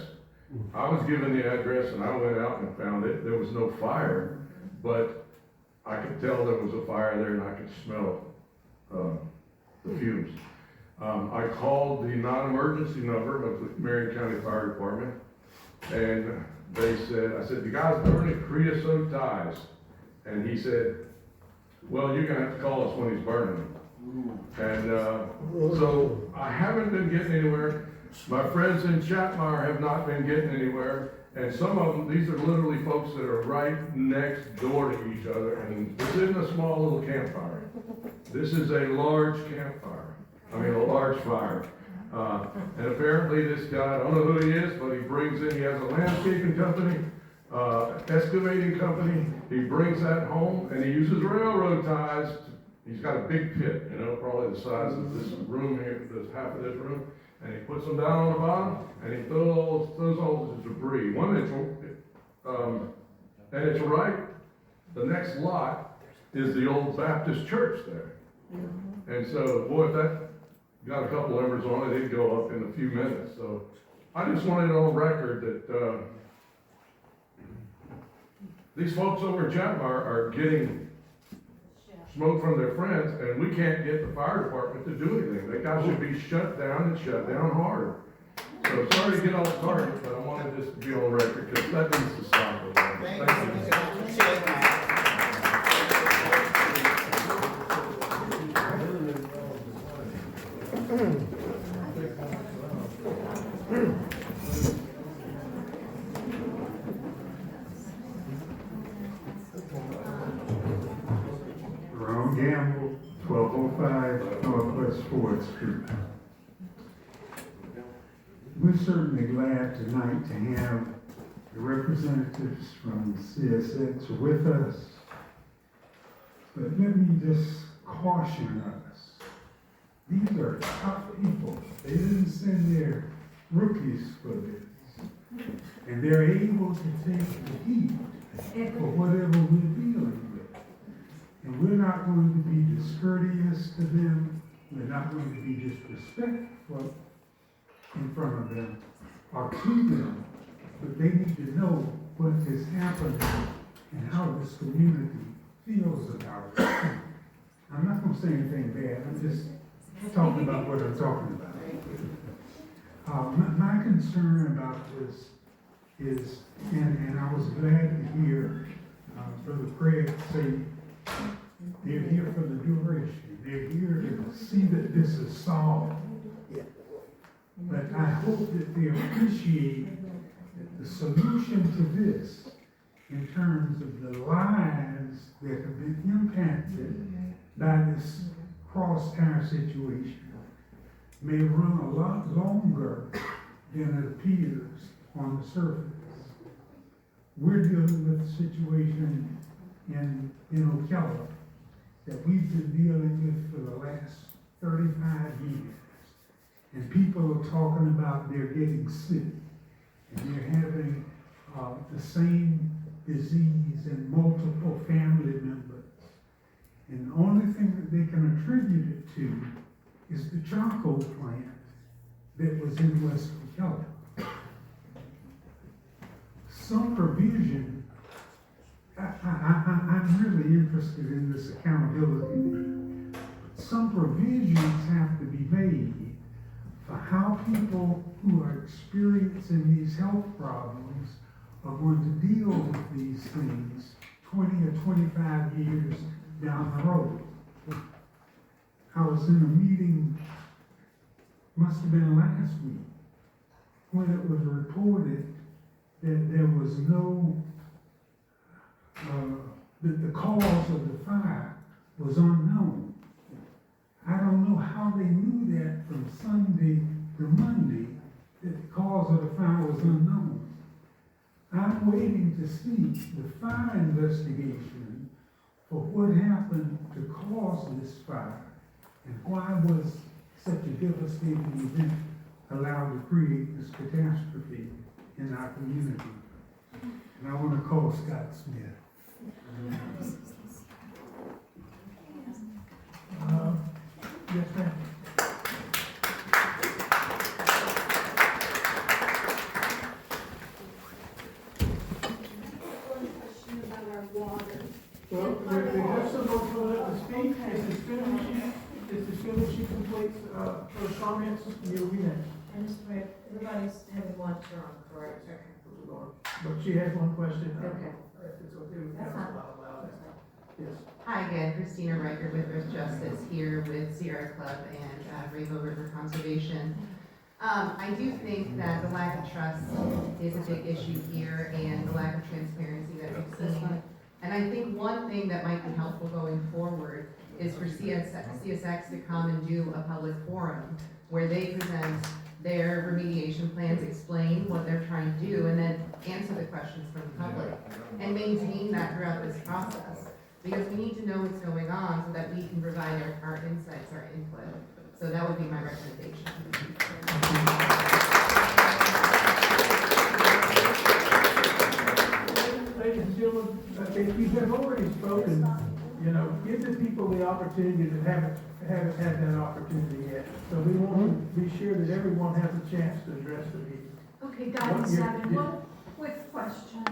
I was given the address and I went out and found it. There was no fire, but I could tell there was a fire there and I could smell the fumes. I called the non-emergency number of the Marion County Fire Department, and I said, you guys burning creosote ties? And he said, well, you're gonna have to call us when he's burning them. And so I haven't been getting anywhere. My friends in Chatmire have not been getting anywhere. And some of them, these are literally folks that are right next door to each other. And this isn't a small little campfire. This is a large campfire. I mean, a large fire. And apparently this guy, I don't know who he is, but he has a landscaping company, excavating company. He brings that home and he uses railroad ties. He's got a big pit, probably the size of this room here, this half of this room. And he puts them down on the bottom, and he throws all this debris. And it's right, the next lot is the old Baptist church there. And so, boy, if that got a couple embers on it, it'd go up in a few minutes. So I just wanted it on record that these folks over in Chatmire are getting smoke from their friends, and we can't get the fire department to do anything. That guy should be shut down and shut down hard. So sorry to get off target, but I wanted this to be on record because that needs to stop. Thank you. Gamble, 1205 Northwest 4th Street. We're certainly glad tonight to have the representatives from CSX with us. But let me just caution us. These are tough people. They didn't send their rookies for this. And they're able to take the heat for whatever we're dealing with. And we're not going to be discourteous to them. We're not going to be disrespectful in front of them or to them. But they need to know what is happening and how this community feels about it. I'm not going to say anything bad. I'm just talking about what I'm talking about. My concern about this is, and I was glad to hear Brother Craig say, they're here for the duration. They're here to see that this is solved. But I hope that they appreciate that the solution to this in terms of the lives that have been impacted by this cross-tire situation may run a lot longer than it appears on the surface. We're dealing with a situation in Ocala that we've been dealing with for the last 35 years. And people are talking about they're getting sick and they're having the same disease in multiple family members. And the only thing that they can attribute it to is the charcoal plant that was in West Ocala. Some provision, I'm really interested in this accountability. Some provisions have to be made for how people who are experiencing these health problems are going to deal with these things 20 or 25 years down the road. I was in a meeting, must have been last week, when it was reported that there was no, that the cause of the fire was unknown. I don't know how they knew that from Sunday to Monday, that the cause of the fire was unknown. I'm waiting to see the fire investigation for what happened to cause this fire and why was such a devastating event allowed to create this catastrophe in our community. And I want to call Scott Smith. Yes, ma'am. Well, we have someone coming up to speak. As soon as she completes her comments, you'll be next. And Mr. Mayor, everybody's having one turn, correct? But she has one question. Okay. If it's okay with That's council, fine. I'll allow that. Yes. Hi again, Christina Riker with Earth Justice here with Sierra Club and Rainbow River Conservation. I do think that the lack of trust is a big issue here and the lack of transparency that we've seen. And I think one thing that might be helpful going forward is for CSX to come and do a public forum where they present their remediation plans, explain what they're trying to do, and then answer the questions from the public and maintain that throughout this process. Because we need to know what's going on so that we can provide our insights, our input. So that would be my recommendation. Ladies and gentlemen, if you have already spoken, give the people the opportunity that haven't had that opportunity yet. So we want to be sure that everyone has a chance to address the meeting. Okay, Dr. Savin, one quick question.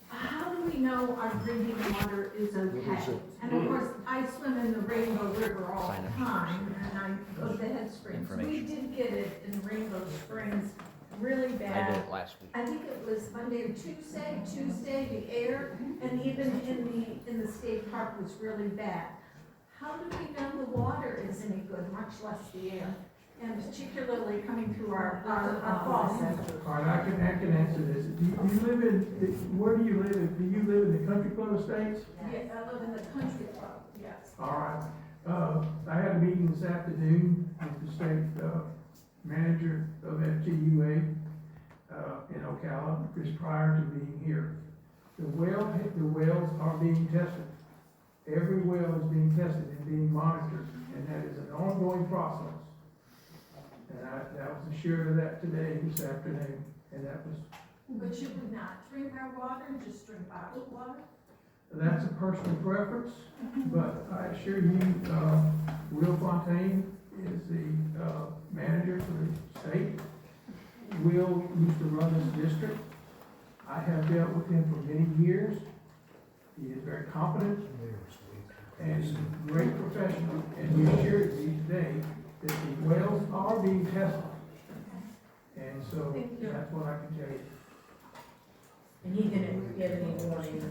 How do we know our drinking water is okay? And of course, I swim in the Rainbow River all the time, and I go to the Head Springs. We did get it in Rainbow Springs really bad. I did it last week. I think it was Monday or Tuesday, the air, and even in the state park was really bad. How do we know the water is any good, much less the air? And particularly coming through our faucet. All right, I can answer this. Do you live in, where do you live? Do you live in the Country Club Estates? Yeah, I live in the country club, yes. All right. I had a meeting this afternoon with the state manager of FGUA in Ocala, just prior to being here. The wells are being tested. Every well is being tested and being monitored, and that is an ongoing process. And I was assured of that today, this afternoon, and that was. But should we not drink our water and just drink bottled water? That's a personal preference, but I assure you, Will Fontaine is the manager for the state. Will used to run this district. I have dealt with him for many years. He is very competent and a great professional, and he assured me today that the wells are being tested. And so that's what I can tell you. And he didn't give any warning?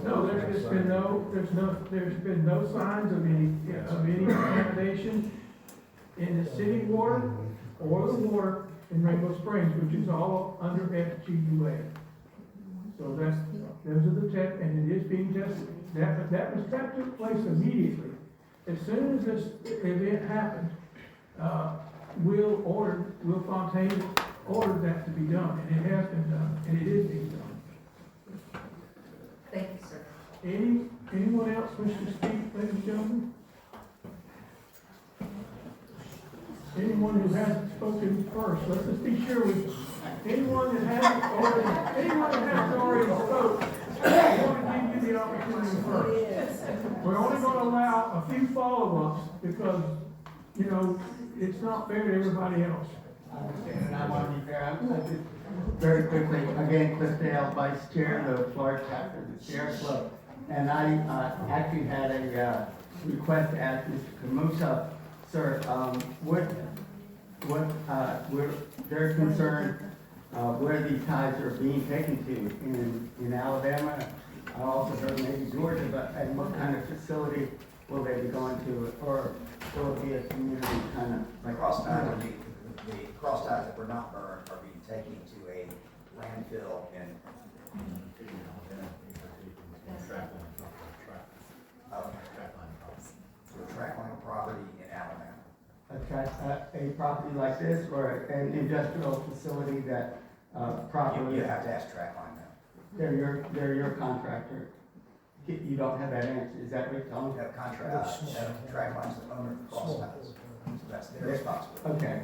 No, there's been no signs of any contamination in the city water or the water in Rainbow Springs, which is all under FGUA. So those are the test, and it is being tested. That took place immediately. As soon as this event happened, Will Fontaine ordered that to be done, and it has been done, and it is being done. Thank you, sir. Anyone else wish to speak, ladies and gentlemen? Anyone who hasn't spoken first, let's just be sure anyone that hasn't already spoke, I want to give you the opportunity first. We're only going to allow a few follow-ups because, it's not fair to everybody else. And I want to be fair, I'm just very quickly, again, Cliff Dale, Vice Chair of the Florida Chapter of the Sierra Club. And I actually had a request to ask Mr. Camusa, sir, we're very concerned where these ties are being taken to in Alabama. I also heard maybe Georgia, and what kind of facility will they be going to, or will it be a community kind of like? Cross ties the cross ties that were not burned are being taken to a landfill and to a track line property in Alabama. A property like this, or an industrial facility that properly? You have to ask track line now. They're your contractor. You don't have that answer, is that what you're telling me? Have track lines the owner of cross ties. So that's their responsibility. Okay,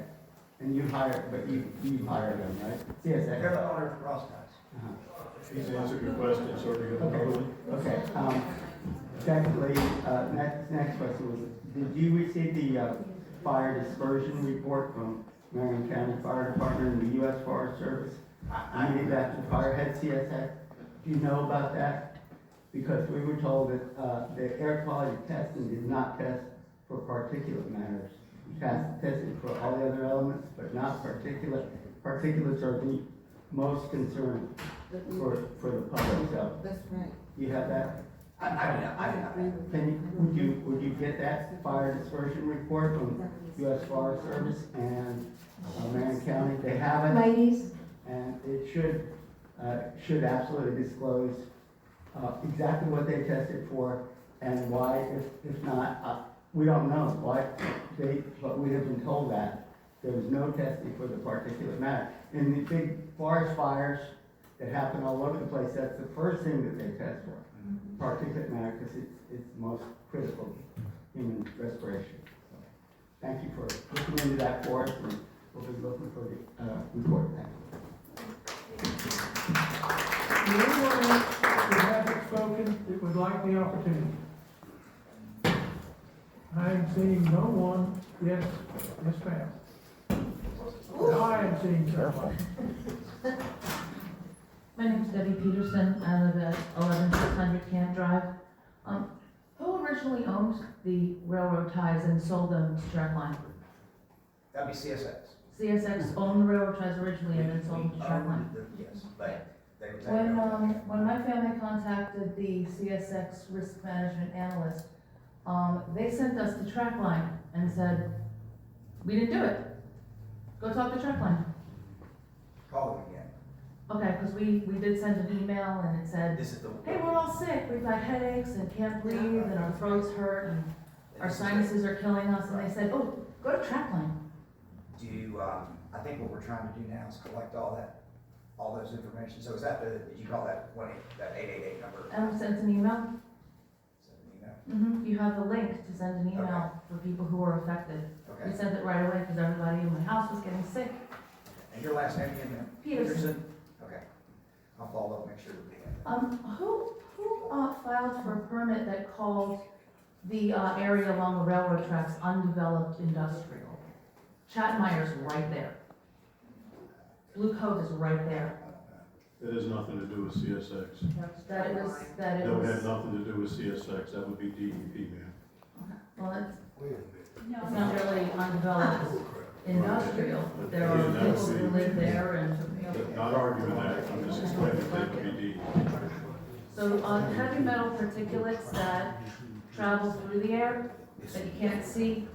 and you hire them, right? CSX. They're the owner of cross ties. He's answered your question, sir. Okay, secondly, next question was, did you receive the fire dispersion report from Marion County Fire Department and the U.S. Forest Service? I need that to Firehead CSX. Do you know about that? Because we were told that the air quality testing did not test for particulate matters. It tested for all the other elements, but not particulate. Particulates are the most concern for the public, so. That's right. You have that? I Would you get that fire dispersion report from U.S. Forest Service and Marion County? They have it. Ladies, And it should absolutely disclose exactly what they tested for and why, if not, we don't know why but we have been told that there was no testing for the particulate matter. In the big forest fires that happen all over the place, that's the first thing that they test for, particulate matter, because it's most critical to human respiration. So, thank you for looking into that for us, and we'll be looking for the report. Thank you. Anyone else who hasn't spoken that would like the opportunity? I am seeing no one. Yes, ma'am. No, I am seeing someone. My name's Debbie Peterson. I live at 11600 Camp Drive. Who originally owned the railroad ties and sold them to Trackline? That'd be CSX. CSX owned the railroad ties originally and then sold them to Trackline. Yes, but they were taking When my family contacted the CSX risk management analyst, they sent us to Trackline and said, we didn't do it. Go talk to Trackline. Call them again. Okay, because we did send an email and it said, This is the. hey, we're all sick, we've got headaches and can't breathe and our throats hurt and our sinuses are killing us, and they said, oh, go to Trackline. Do you, I think what we're trying to do now is collect all those information. So is that did you call that 888 number? And sent an email. Send an email? You have the link to send an email for people who are affected. Okay. We sent it right away because everybody in my house was getting sick. And your last name again? Peterson. Okay. I'll follow up, make sure that we have that. Who filed for a permit that called the area along the railroad tracks undeveloped industrial? Chatmeyer's right there. Blue Cove is right there. It has nothing to do with CSX. That it was. That would have nothing to do with CSX, that would be DEP, man. Well, it's not really undeveloped industrial. There are people who live there and. Not arguing that, I'm just explaining that to be DEP. So heavy metal particulates that travel through the air that you can't see,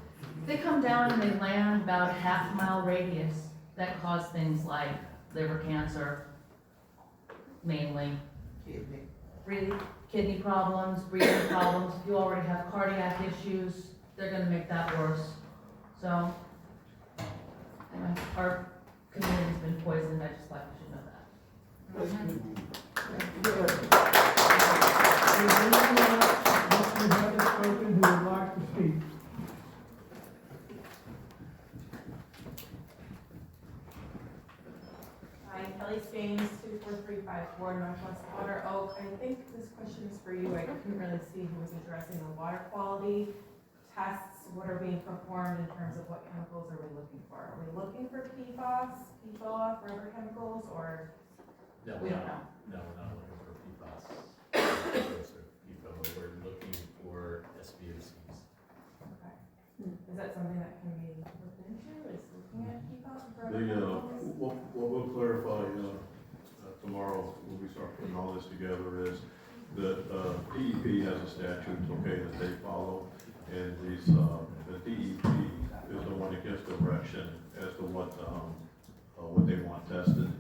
they come down and they land about a half-mile radius that cause things like liver cancer, mainly, kidney problems, breathing problems. If you already have cardiac issues, they're gonna make that worse. So, anyway, our community's been poisoned, I just like you should know that. Is there anyone else who hasn't spoken who would like to speak? Hi, Kelly Staines, 24354 Northwest Water Oak. I think this question is for you. I couldn't really see who was addressing the water quality tests. What are being performed in terms of what chemicals are we looking for? Are we looking for PFAS, PFOA, forever chemicals, or No, we we're don't know? not, no, we're not looking for PFAS. We're looking for SBOCs. Okay. Is that something that can be looked into, is looking at PFAS and forever The, chemicals? what we'll clarify, tomorrow, when we start putting all this together, is that, DEP has a statute, okay, that they follow, and these, the DEP is the one that gives direction as to what they want tested.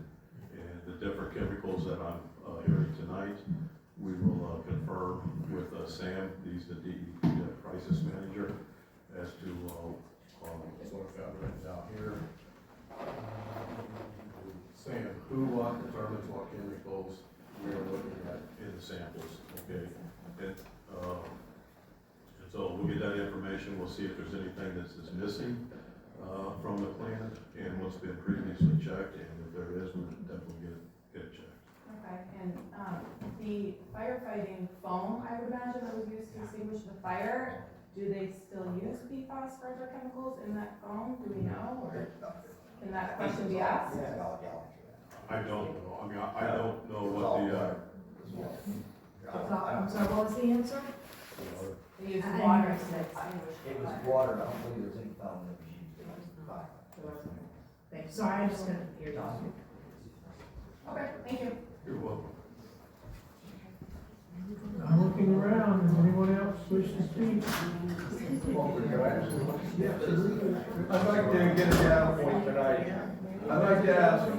And the different chemicals that I'm, hearing tonight, we will, confirm with, Sam, he's the DEP crisis manager, as to, what I've got written down here. Sam, what determines what chemicals we are looking at in the samples, okay? And so we'll get that information, we'll see if there's anything that's missing, from the plant and what's been previously checked, and if there is, we'll definitely get it checked. Okay, and, the firefighting foam, I would imagine that was used to extinguish the fire, do they still use PFAS forever chemicals in that foam, do we know, or can that question be asked? I don't know, I mean, I don't know what I'm sorry, what was the answer? They use water to extinguish the It was fire. water, I don't believe there was any foam that was used in the fire. Thanks, sorry, I just couldn't hear you. Okay, thank you. You're welcome. I'm looking around, does anyone else wish to speak? Yes, sir. I'd like to get a data point tonight. I'd like to ask,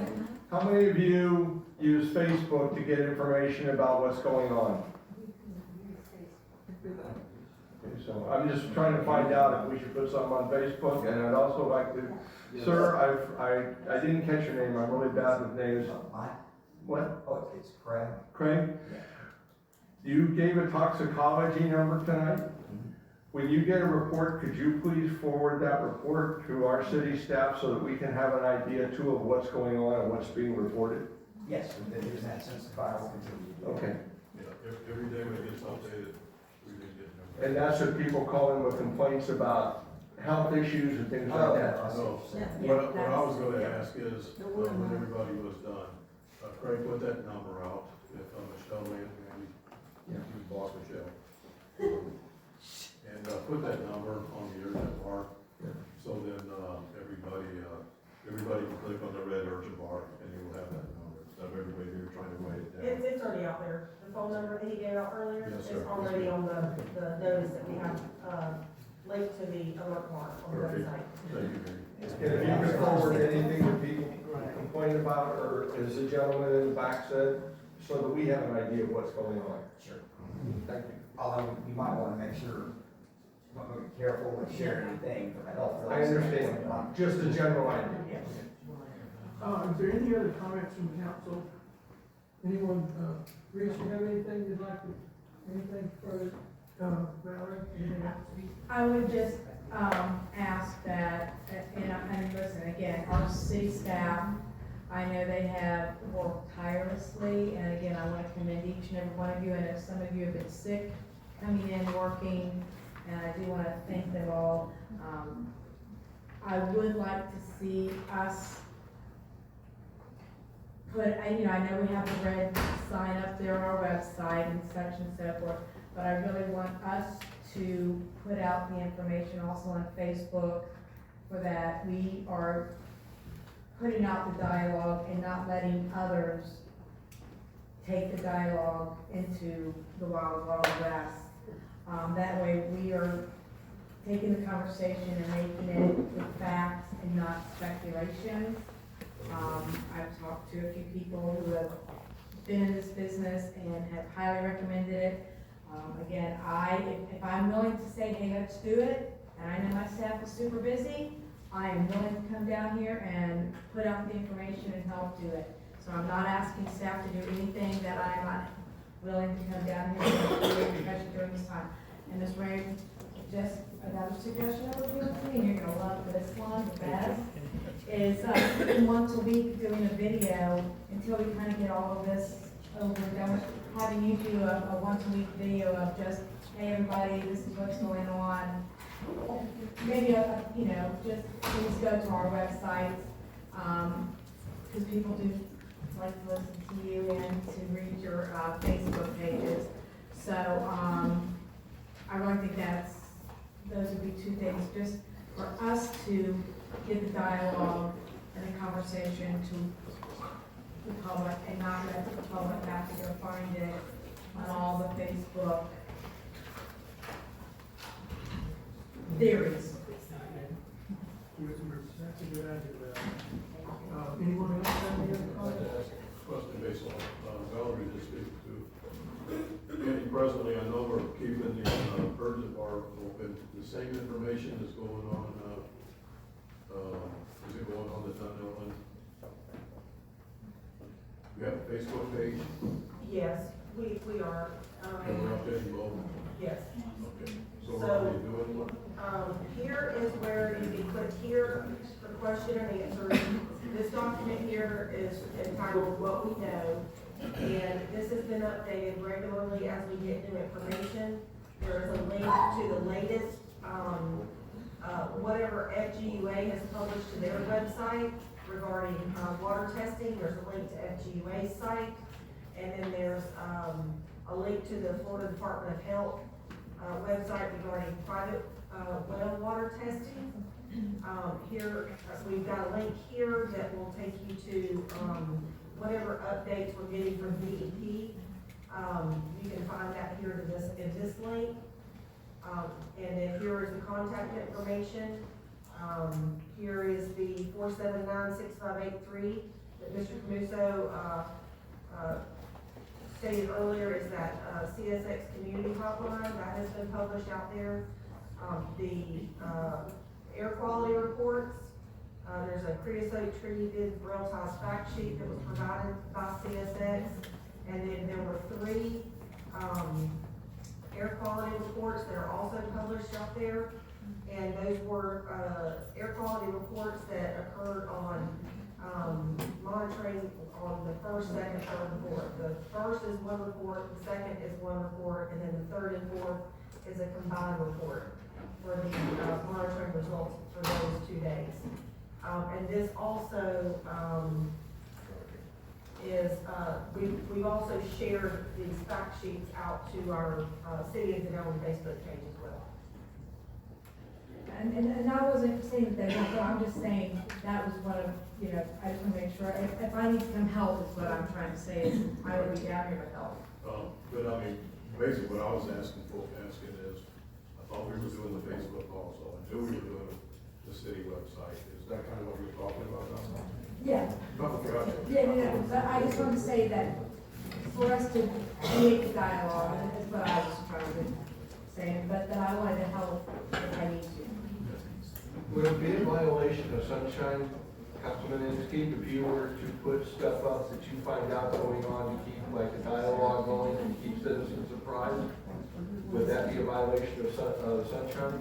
how many of you use Facebook to get information about what's going on? Okay, so I'm just trying to find out if we should put something on Facebook, and I'd also like to, sir, I didn't catch your name, I'm really bad with names. What? Oh, it's Craig. Craig? You gave a toxicology number tonight. When you get a report, could you please forward that report to our city staff so that we can have an idea too of what's going on and what's being reported? Yes, we've been doing that since the fire will continue. Okay. Yeah, every day when it gets updated, we didn't get them. And that's if people call in with complaints about health issues and things like that. No, what I was gonna ask is, when everybody was done, Craig, put that number out, if Michelle and Andy, you boss Michelle. And put that number on the urgent bar, so then everybody can click on the red urgent bar, and you will have that number, instead of everybody here trying to write it down. It's already out there. The phone number that he gave out earlier Yes, is sir. already on the notice that we have, linked to the alert bar on the Perfect. website. Thank you, Mary. And if you could forward anything that people complain about, or as the gentleman in the back said, so that we have an idea of what's going on. Sure. Thank you. Although you might want to make sure, not going to be careful with sharing anything from a health. I understand, just a general idea. Is there any other comments from council? Anyone, Reese, you have anything you'd like to, anything further? Valerie, anything else? I would just, ask that, and listen, again, our city staff, I know they have worked tirelessly, and again, I want to commend each and every one of you, and if some of you have been sick, coming in, working, and I do want to thank them all. I would like to see us put, I know we have the red sign up there on our website and such and so forth, but I really want us to put out the information also on Facebook, for that we are putting out the dialogue and not letting others take the dialogue into the wild, wild west. That way we are taking the conversation and making it with facts and not speculation. I've talked to a few people who have been in this business and have highly recommended it. Again, if I'm willing to say, hey, let's do it, and I know my staff is super busy, I am willing to come down here and put out the information and help do it. So I'm not asking staff to do anything that I'm not willing to come down here and do especially during this time. And Ms. Ray, just another suggestion I would give to you, and you're gonna love this one the best, is once a week doing a video until we kind of get all of this over and done with, having you do a once a week video of just, hey, everybody, this is what's going on. Maybe just please go to our website, because people do like to listen to you and to read your Facebook pages. So I really think those would be two things, just for us to get the dialogue and the conversation to the public and not let the public have to go find it on all the Facebook theories. That's a good idea. Anyone else have any other comments? Question based on Valerie this week too. Andy, presently, I know we're keeping the urgent bar open. The same information is going on, is it going on the Dunnellon? You have a Facebook page? Yes, we are. And we're updating both? Yes. Okay. So what are we doing? What? Here is where you can click here for question and answers. This document here is entitled What We Know, and this has been updated regularly as we get new information. There is a link to the latest, whatever FGUA has published to their website regarding water testing. There's a link to FGUA's site, and then there's a link to the Florida Department of Health website regarding private well water testing. Here, we've got a link here that will take you to whatever updates we're getting from DEP. You can find that here in this link. And then here is the contact information. Here is the 479-6583 that Mr. Camuso stated earlier, is that CSX community hotline that has been published out there. The air quality reports, there's a creosote treated rail ties fact sheet that was provided by CSX, and then there were 3 air quality reports that are also published out there, and those were air quality reports that occurred on monitoring on the first, second, third, and fourth. The first is one report, the second is one report, and then the third and fourth is a combined report for the monitoring results for those 2 days. And this also is, we've also shared these fact sheets out to our City of Dunnellon Facebook page as well. And I wasn't saying that, but I'm just saying that was one of, I just want to make sure, if I need some help is what I'm trying to say, is I would be down here to help. But I mean, basically what I was asking is, I thought we were doing the Facebook also, I knew we were doing the city website. Is that kind of what you're talking about now? Yeah. Gotcha. Yeah, but I just want to say that for us to create the dialogue, is what I was trying to say, but that I wanted to help if I need to. Would it be a violation of sunshine, Councilman Inskeep, if you were to put stuff up that you find out going on to keep like a dialogue going and keep citizens apprised? Would that be a violation of sunshine?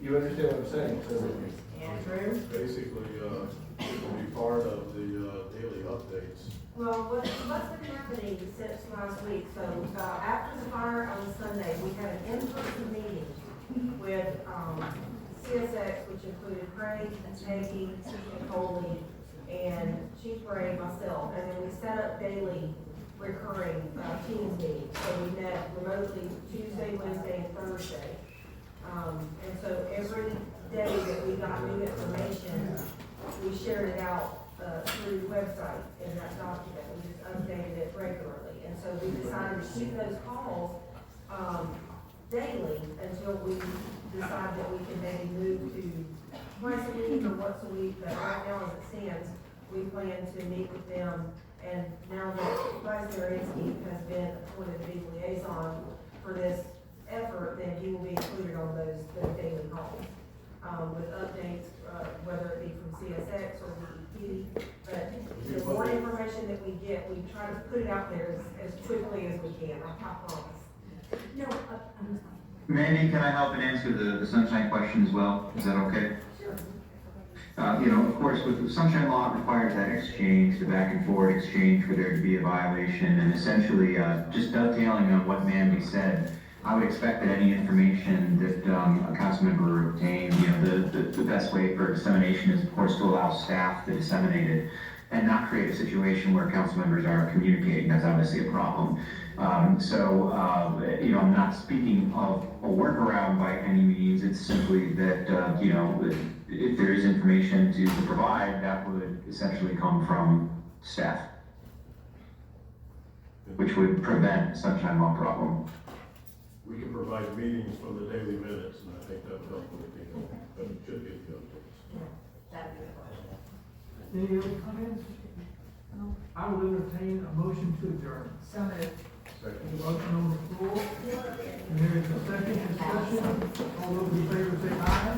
You understand what I'm saying? Andrew? Basically, it will be part of the daily updates. Well, what's been happening since last week, so after the fire on Sunday, we had an in-person meeting with CSX, which included Craig, Peggy, Coley, and Chief Bray, myself, and then we set up daily recurring Teams meetings. So we met remotely Tuesday, Wednesday, and Thursday. And so every day that we got new information, we shared it out through the website in that document. We just updated it regularly. And so we decided to keep those calls daily until we decide that we can maybe move to twice a week or once a week. But right now, as it stands, we plan to meet with them. And now that Vice Mayor Inskeep has been appointed to be liaison for this effort, then he will be included on those daily calls, with updates, whether it be from CSX or DEP. But the more information that we get, we try to put it out there as quickly as we can, I promise. No, Mandy, can I help and answer the sunshine question as well? Is that okay? Sure. Of course, with the sunshine law, it requires that exchange, the back and forth exchange for there to be a violation, and essentially, just dovetailing on what Mandy said, I would expect that any information that a council member obtained, the best way for dissemination is, of course, to allow staff to disseminate it and not create a situation where council members are communicating. That's obviously a problem. I'm not speaking of a workaround by any means. It's simply that, if there is information to provide, that would essentially come from staff, which would prevent sunshine law problem. We can provide meetings from the daily minutes, and I think that would help with the, but it should be the updates. That'd be the question. Any other comments? I will entertain a motion to adjourn. So moved. Second. Motion on the floor, and there is a second discussion. All those in favor say aye.